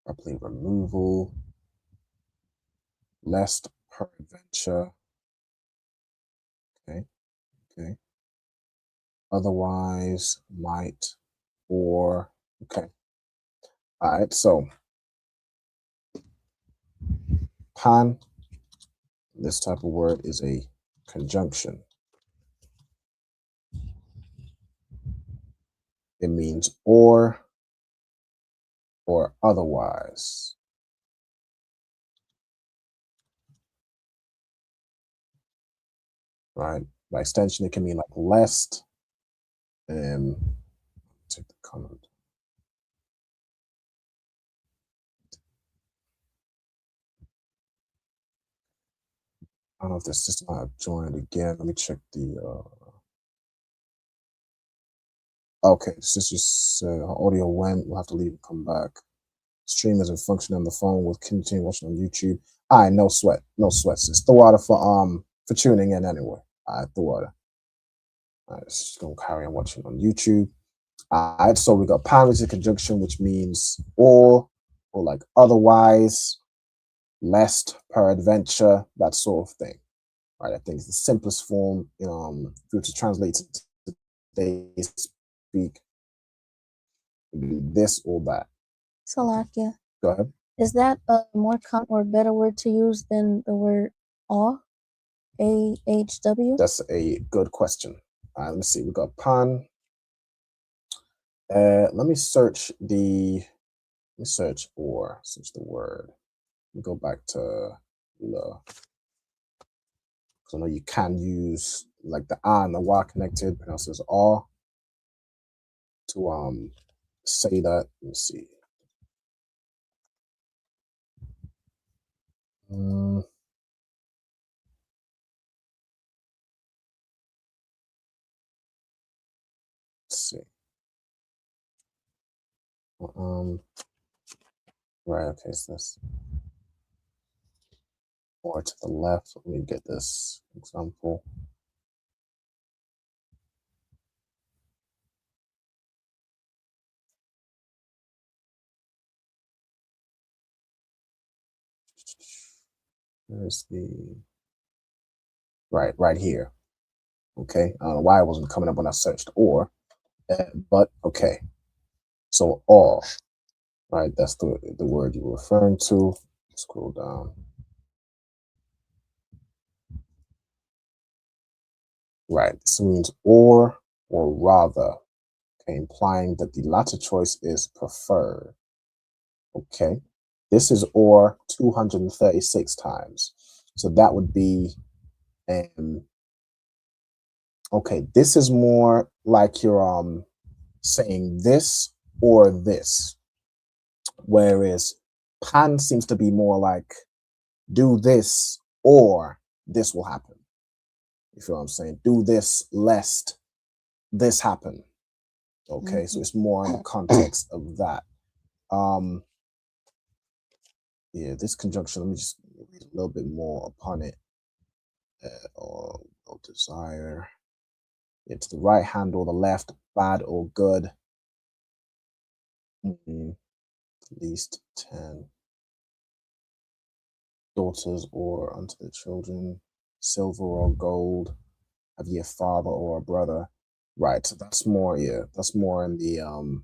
I believe removal, lest peradventure. Okay, okay. Otherwise, might, or okay. All right, so pan, this type of word is a conjunction. It means or otherwise. Right? By extension, it can mean like lest. Take the comment. I don't know if the system might have joined again. Let me check the. Okay, sister said her audio went. We'll have to leave and come back. Stream isn't functioning on the phone. We'll continue watching on YouTube. All right, no sweat, sis. The water for tuning in anyway. All right, the water. All right, just gonna carry on watching on YouTube. All right, so we got pan, which is a conjunction, which means or like otherwise, lest, peradventure, that sort of thing. Right, I think it's the simplest form. If you were to translate it to today's speak, this or that. Salakia. Go ahead. Is that a more common or better word to use than the word aw? AHW? That's a good question. Let me see. We got pan. Let me search the. Let me search or search the word. Let me go back to the. Because I know you can use like the and the wa connected, pronounce as aw. To say that. Let me see. Let's see. Right. Okay. So that's or to the left. Let me get this example. There's the right here. Okay, I don't know why it wasn't coming up when I searched or, but okay. So all, right? That's the word you were referring to. Scroll down. Right. This means or rather. Okay, implying that the latter choice is preferred. Okay. This is or 236 times. So that would be okay, this is more like you're saying this or this. Whereas pan seems to be more like do this or this will happen. You feel what I'm saying? Do this lest this happen. Okay, so it's more in the context of that. Yeah, this conjunction, let me just read a little bit more upon it. Or desire. It's the right hand or the left, bad or good. At least 10 daughters or unto the children, silver or gold. Have ye a father or a brother? Right, so that's more, that's more in the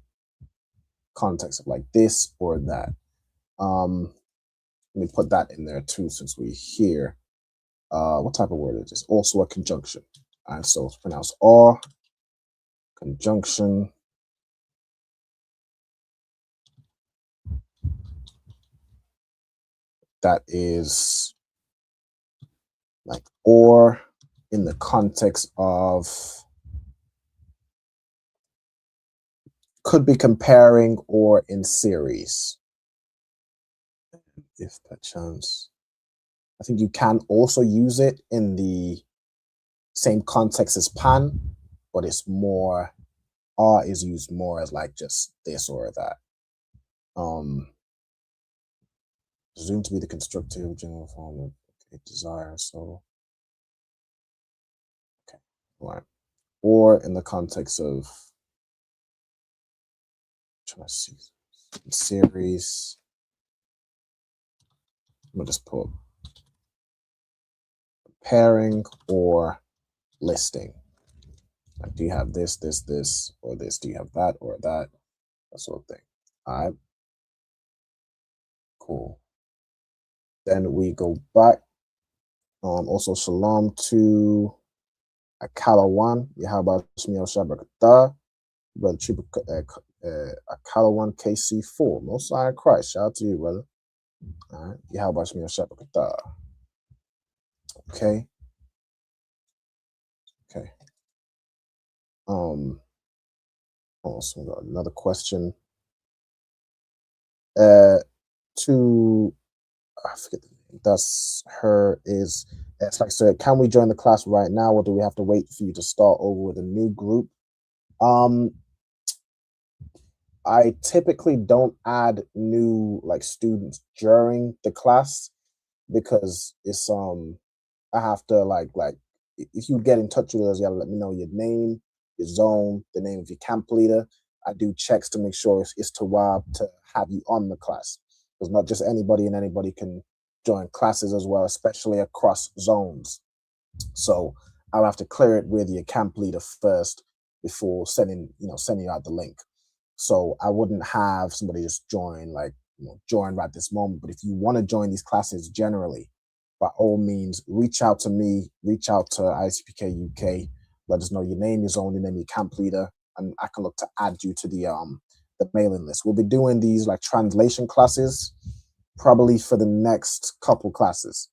context of like this or that. Let me put that in there too, since we're here. What type of word is this? Also a conjunction. All right, so it's pronounced or conjunction. That is like or in the context of could be comparing or in series. If perchance. I think you can also use it in the same context as pan, but it's more, R is used more as like just this or that. Presumed to be the constructive general form of desire. So, okay, right. Or in the context of, trying to see, series. I'm gonna just put pairing or listing. Like, do you have this, or this? Do you have that or that? That sort of thing. All right. Cool. Then we go back. Also, shalom to Akalawan. Yahaba Shmiel Shabakata. Brother Akalawan KC4. Most High in Christ. Shout out to you, brother. All right. Yahaba Shmiel Shabakata. Okay. Okay. Also got another question. To I forget the name. That's her is it's like, so can we join the class right now, or do we have to wait for you to start over with a new group? I typically don't add new like students during the class because it's I have to like if you get in touch with us, you gotta let me know your name, your zone, the name of your camp leader. I do checks to make sure it's Tawab to have you on the class. Because not just anybody and anybody can join classes as well, especially across zones. So I'll have to clear it with your camp leader first before sending you out the link. So I wouldn't have somebody just join join right this moment. But if you want to join these classes generally, by all means, reach out to me, reach out to ISUPK UK, let us know your name, your zone, your name, your camp leader, and I can look to add you to the mailing list. We'll be doing these like translation classes probably for the next couple classes.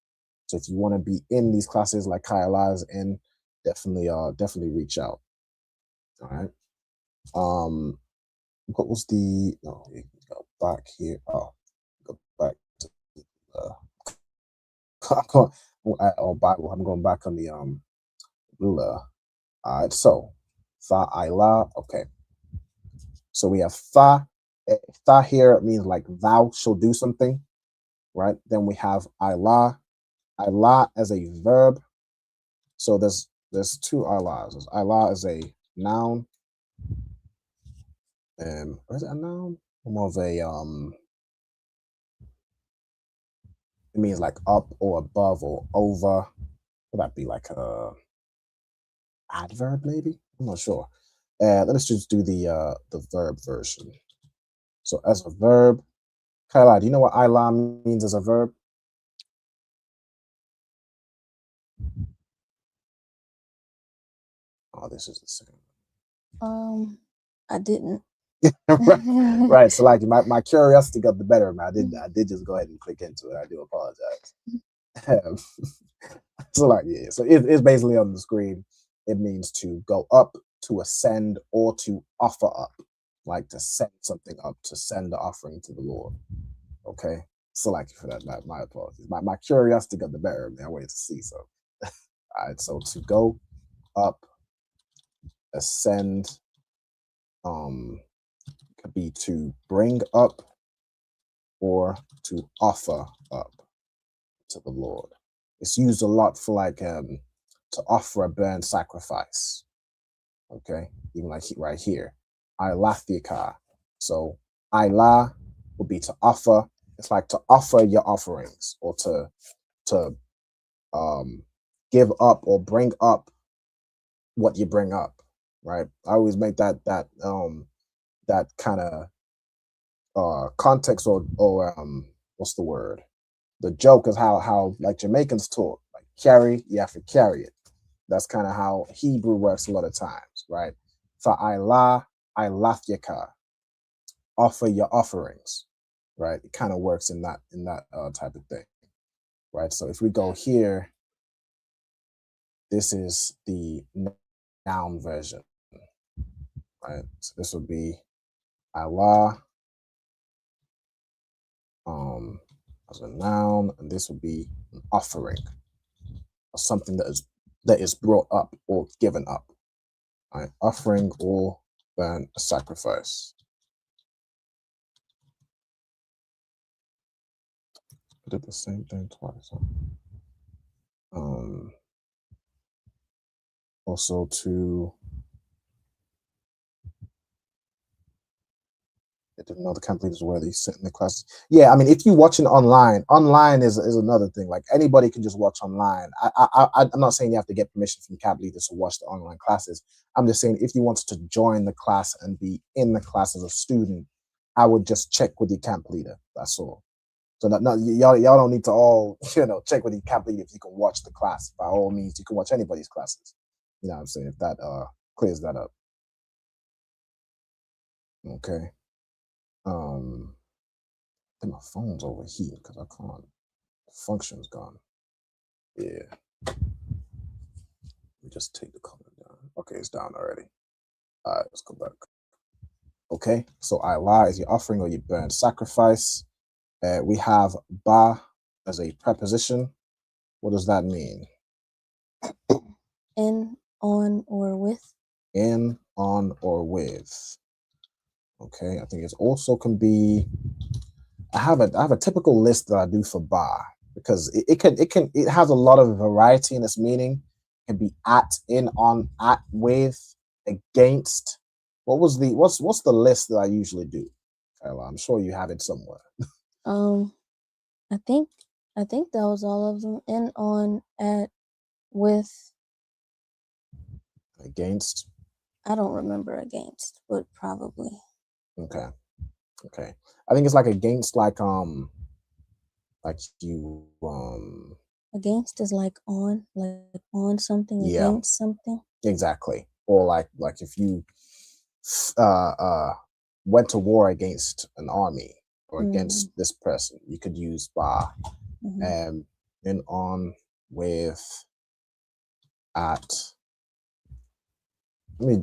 So if you want to be in these classes like Kayla is in, definitely reach out. All right. What was the go back here? Oh, go back to Bible. I'm going back on the ruler. All right, so Tha'ila. Okay, so we have Tha. Tha here means like thou shall do something, right? Then we have Ila. Ila as a verb. So there's two Ilas. There's Ila as a noun. Or is it a noun? More of a it means like up or above or over. Would that be like a adverb maybe? I'm not sure. Let's just do the verb version. So as a verb, Kyla, do you know what Ila means as a verb? Oh, this is the same. I didn't. right. So like my curiosity got the better of me. I did just go ahead and click into it. I do apologize. So like so it's basically on the screen. It means to go up, to ascend, or to offer up, like to send something up, to send the offering to the Lord. Okay. So like for that, my apologies. My curiosity got the better of me. I wanted to see. So all right, so to go up, ascend, could be to bring up or to offer up to the Lord. It's used a lot for like to offer a burnt sacrifice. Okay, even like right here, ilathika. So ila would be to offer. It's like to offer your offerings or to give up or bring up what you bring up. Right. I always make that kind of context or what's the word? The joke is how like Jamaicans talk, like carry, you have to carry it. That's kind of how Hebrew works a lot of times, right? For Ilah, Ilathika, offer your offerings, right? It kind of works in that type of thing, right? So if we go here, this is the noun version, right? So this would be Allah as a noun, and this would be an offering or something that is brought up or given up. Right? Offering or burnt sacrifice. I did the same thing twice. Also to I didn't know the camp leaders where they sit in the classes. Yeah, I mean, if you're watching online is another thing. Like anybody can just watch online. I'm not saying you have to get permission from camp leaders to watch the online classes. I'm just saying if you wanted to join the class and be in the class as a student, I would just check with your camp leader. That's all. So y'all don't need to all check with your camp leader if you can watch the class. By all means, you can watch anybody's classes. You know what I'm saying? If that clears that up. Okay. I think my phone's overheating because I can't. The function's gone. Yeah. Let me just take the comment down. Okay, it's down already. All right, let's go back. Okay, so Allah is your offering or your burnt sacrifice. We have Ba as a preposition. What does that mean? In, on, or with. In, on, or with. Okay, I think it also can be. I have a typical list that I do for ba, because it has a lot of variety in its meaning. It can be at, in, on, at, with, against. What's the list that I usually do? Kayla, I'm sure you have it somewhere. I think that was all of them. In, on, at, with. Against. I don't remember against, but probably. Okay. I think it's like against, like you Against is like on something, yeah, against something. exactly. Or like if you went to war against an army or against this person, you could use ba. In, on, with, at. Let me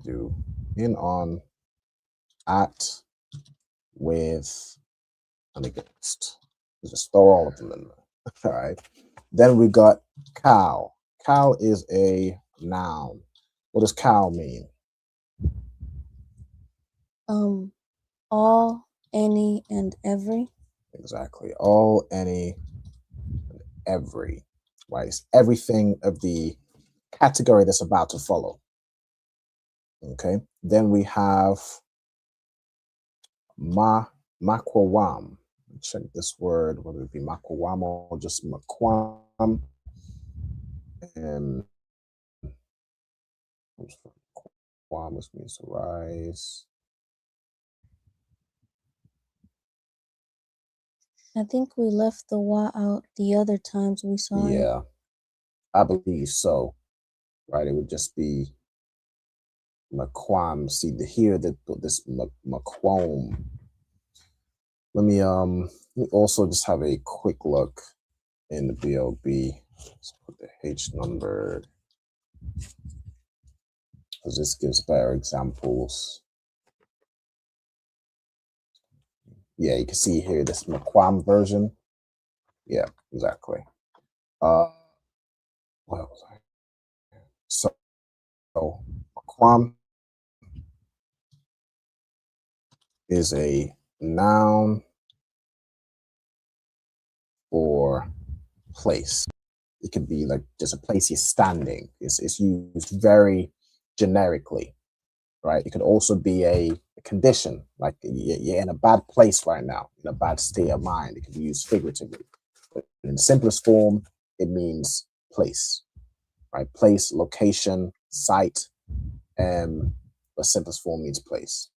do in, on, at, with, and against. Just throw all of them in there. All right. Then we got cow. Cow is a noun. What does cow mean? All, any, and every. Exactly. All, any, and every. Right. It's everything of the category that's about to follow. Okay. Then we have makwam. Check this word, whether it be makwam or just makwam. And kwam, which means to rise. I think we left the wa out the other times we saw it. Yeah, I believe so. Right, it would just be makwam. See the here that this makwam. Let me also just have a quick look in the BLB. Let's put the H number, because this gives better examples. Yeah, you can see here this makwam version. Yeah, exactly. What was I? So makwam is a noun for place. It could be like just a place you're standing. It's used very generically, right? It could also be a condition, like you're in a bad place right now, in a bad state of mind. It can be used figuratively. But in the simplest form, it means place, right? Place, location, site, the simplest form means place.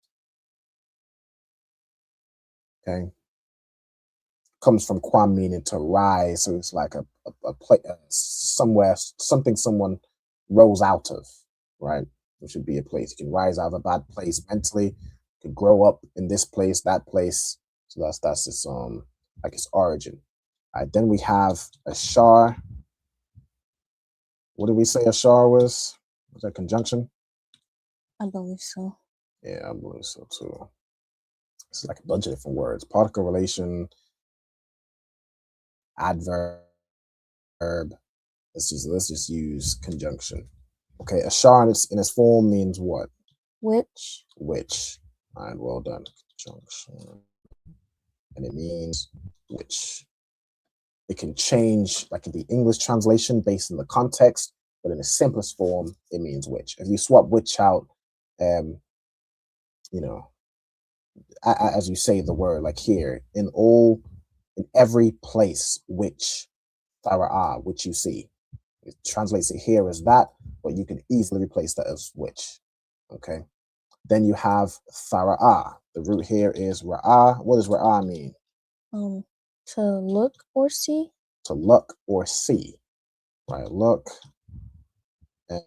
Okay. Comes from kwam, meaning to rise, so it's like a place somewhere, something someone rose out of, right? Which should be a place. You can rise out of a bad place mentally. You can grow up in this place, that place. So that's its like its origin. All right, then we have ashar. What did we say ashar was? Was that conjunction? I believe so. Yeah, I believe so too. It's like a bunch of different words. Particle relation, adverb. Let's just use conjunction. Okay, ashar in its form means what? Which. Which. All right, well done. Conjunction. And it means which. It can change, like in the English translation, based on the context, but in the simplest form, it means which. If you swap which out, you know, as you say the word, like here, in every place which, which you see. It translates it here as that, but you can easily replace that as which. Okay. Then you have thara'ah. The root here is ra'ah. What does ra'ah mean? To look or see. To look or see. Right. Look. I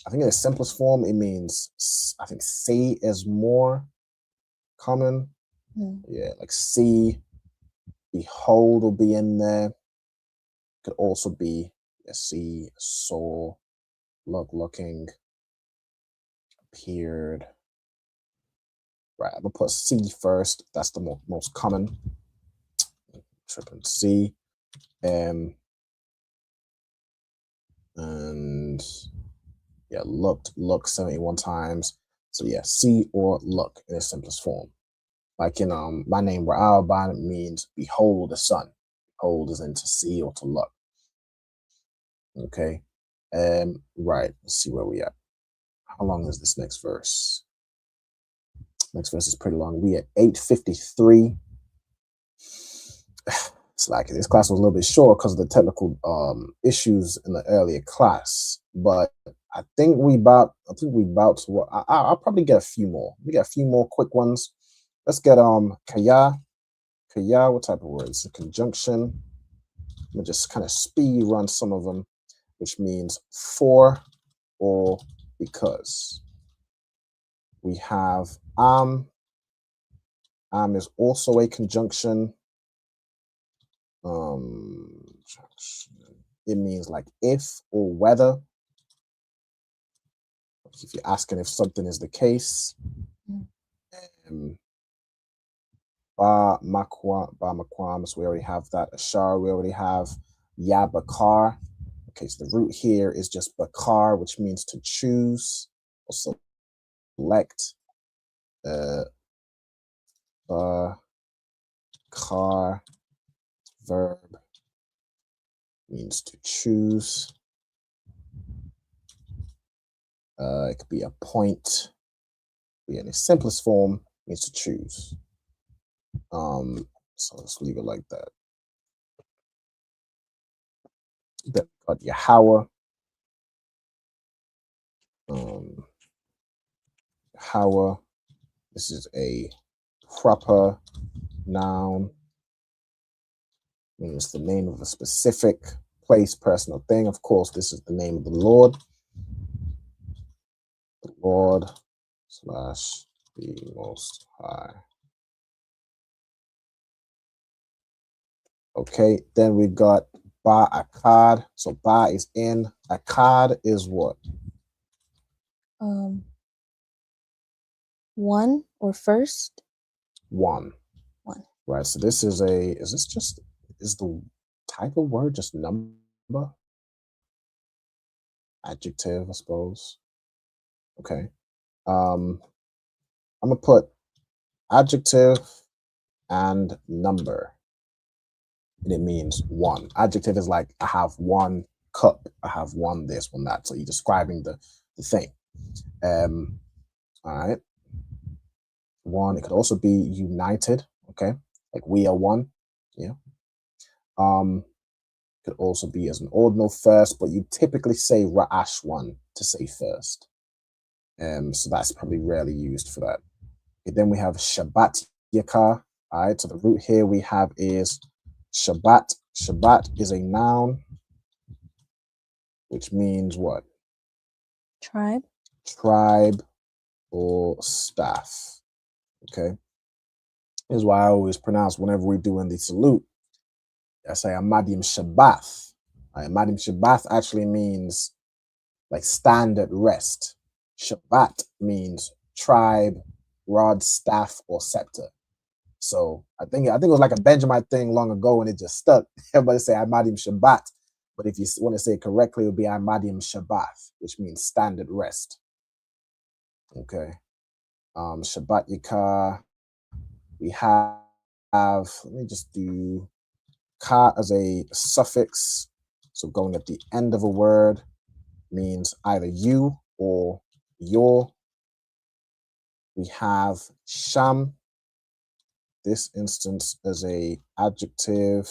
think in the simplest form, it means, I think see is more common. Yeah, like see, behold will be in there. Could also be see, saw, looking, appeared. Right, I'm gonna put C first. That's the most common. Tripping C. And yeah, look 71 times. So yeah, see or look in its simplest form. Like in my name Ra'al means behold the sun. Behold is in to see or to look. Okay. Right. Let's see where we at. How long is this next verse? Next verse is pretty long. We at 8:53. It's like this class was a little bit short because of the technical issues in the earlier class, but I think we about to. I'll probably get a few more. We got a few more quick ones. Let's get kaya. Kaya, what type of words? A conjunction. Let me just kind of speed run some of them, which means for or because. We have am. Am is also a conjunction. It means like if or whether. If you're asking if something is the case. Ba makwam, so we already have that. Ashar, we already have. Ya bakar. Okay, so the root here is just bakar, which means to choose or select. Bakar, verb, means to choose. It could be a point. Be in its simplest form, means to choose. So let's leave it like that. Then we got Yahweh. Yahweh. This is a proper noun. Means the name of a specific place, person, or thing. Of course, this is the name of the Lord. The Lord / the Most High. Okay, then we got Ba Akkad. So Ba is in. Akkad is what? One or first? One. Right, so this is is the type of word just number? Adjective, I suppose. Okay. I'm gonna put adjective and number. And it means one. Adjective is like I have one cup, I have one this, one that. So you're describing the thing. All right. One, it could also be united, okay? Like we are one. Yeah. Could also be as an ordinal first, but you typically say ra'ash one to say first. So that's probably rarely used for that. Okay, then we have Shabbat Yakar. All right, so the root here we have is Shabbat. Shabbat is a noun, which means what? Tribe. Tribe or staff. Okay. Here's why I always pronounce whenever we're doing the salute, I say Amadim Shabbath. Amadim Shabbath actually means like stand at rest. Shabbat means tribe, rod, staff, or scepter. So I think it was like a Benjamin thing long ago and it just stuck. Everybody say Amadim Shabbat. But if you want to say it correctly, it would be Amadim Shabbath, which means stand at rest. Okay. Shabbat Yikar. We have, let me just do ka as a suffix. So going at the end of a word means either you or your. We have sham, this instance as a adjective.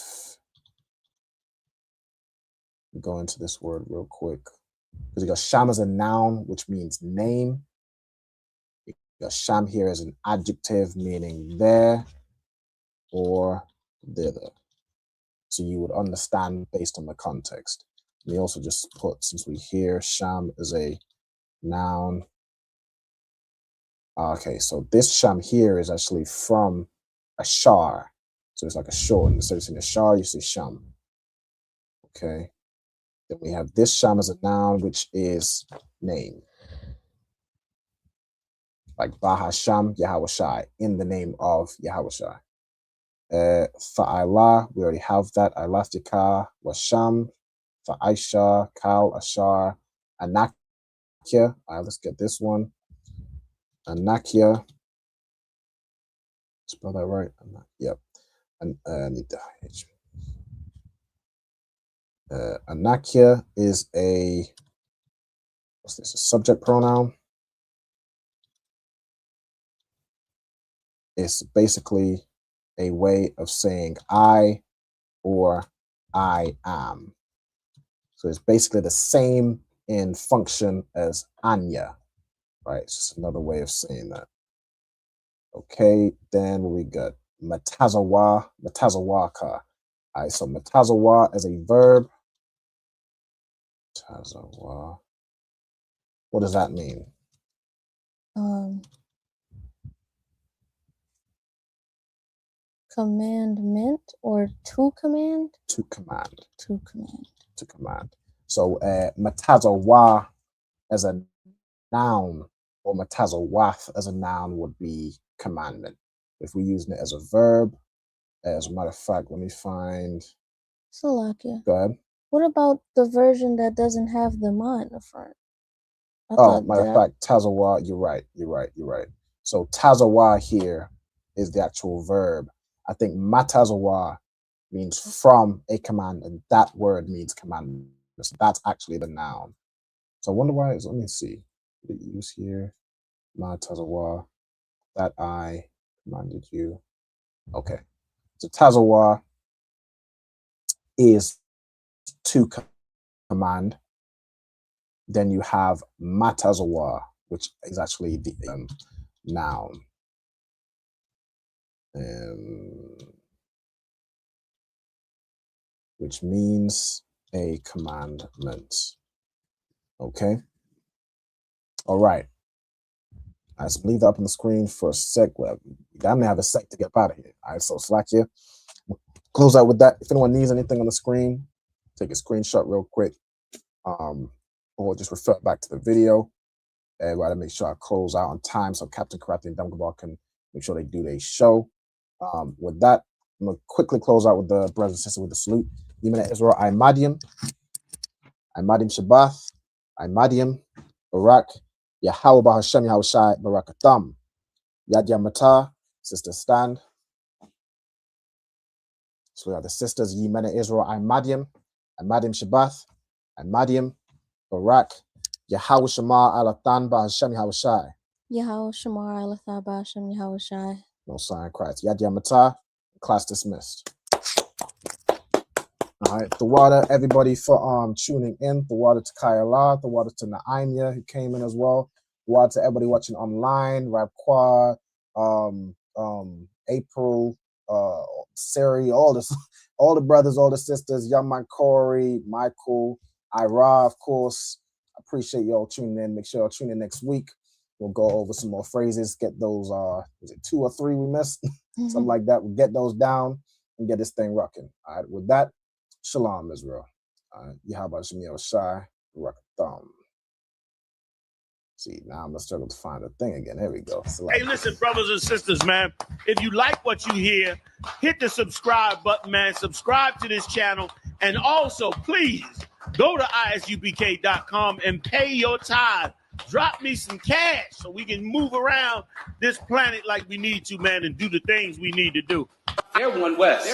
Go into this word real quick. Because you got sham as a noun, which means name. You got sham here as an adjective, meaning there or thither. So you would understand based on the context. We also just put, since we hear sham as a noun. Okay, so this sham here is actually from a shar. So it's like a short. Instead of saying a shar, you say sham. Okay. Then we have this sham as a noun, which is name. Like Bahasham Yahawashai, in the name of Yahawashai. Fa'ila, we already have that. Elastica, Washam, Fa'aisha, Kal, Ashar, Anakia. All right, let's get this one. Anakia. Spell that right? Yep. And Anakia is a, what's this? A subject pronoun. It's basically a way of saying I or I am. So it's basically the same in function as Anya, right? It's just another way of saying that. Okay, then we got Matazawa, Matazawaka. All right, so Matazawa as a verb. Matazawa. What does that mean? Commandment or to command? To command. To command. To command. So Matazawa as a noun or Matazawath as a noun would be commandment. If we're using it as a verb, as a matter of fact, let me find. Salakia. Go ahead. What about the version that doesn't have the ma in the front? Matter of fact, Tazawa, you're right. So Tazawa here is the actual verb. I think Matazawa means from a command, and that word means commandment. So that's actually the noun. So I wonder why let me see. The use here. Matazawa, that I commanded you. Okay. So Tazawa is to command. Then you have Matazawa, which is actually the noun. Which means a commandment. Okay. All right. Let's leave that up on the screen for a sec. Well, I may have a sec to get out of here. All right, so slack here. Close out with that. If anyone needs anything on the screen, take a screenshot real quick. Or just refer back to the video. And I gotta make sure I close out on time so Captain Karate and Dumgabal can make sure they do their show. With that, I'm gonna quickly close out with the brothers and sisters with the salute. Yemena Israel, I Madiam Shabbath, I Madiam, Barak, Yahweh Bahashem Yahushai, Barakatam, Yad Yamata, Sister Stand. So we have the sisters, Yemena Israel, I Madiam Shabbath, I Madiam, Barak, Yahweh Shamar Alatan Bahashem Yahushai. Yahweh Shamar Alatan Bahashem Yahushai. No sign Christ. Yad Yamata, class dismissed. All right, the water, everybody for tuning in. The water to Kayala, the water to Naimia who came in as well. The water to everybody watching online, Rabqua, April, Sari, all the brothers, all the sisters, Yaman Corey, Michael, Ira, of course. I appreciate y'all tuning in. Make sure y'all tune in next week. We'll go over some more phrases, get those, was it 2 or 3 we missed? Something like that. We'll get those down and get this thing rocking. All right, with that, Shalom, Israel. Yahweh Shem Shai, Rakatham. See, now I'm gonna struggle to find the thing again. There we go. Hey, listen, brothers and sisters, man. If you like what you hear, hit the subscribe button, man. Subscribe to this channel. And also, please, go to ISUPK.com and pay your tithe. Drop me some cash so we can move around this planet like we need to, man, and do the things we need to do. They're one West.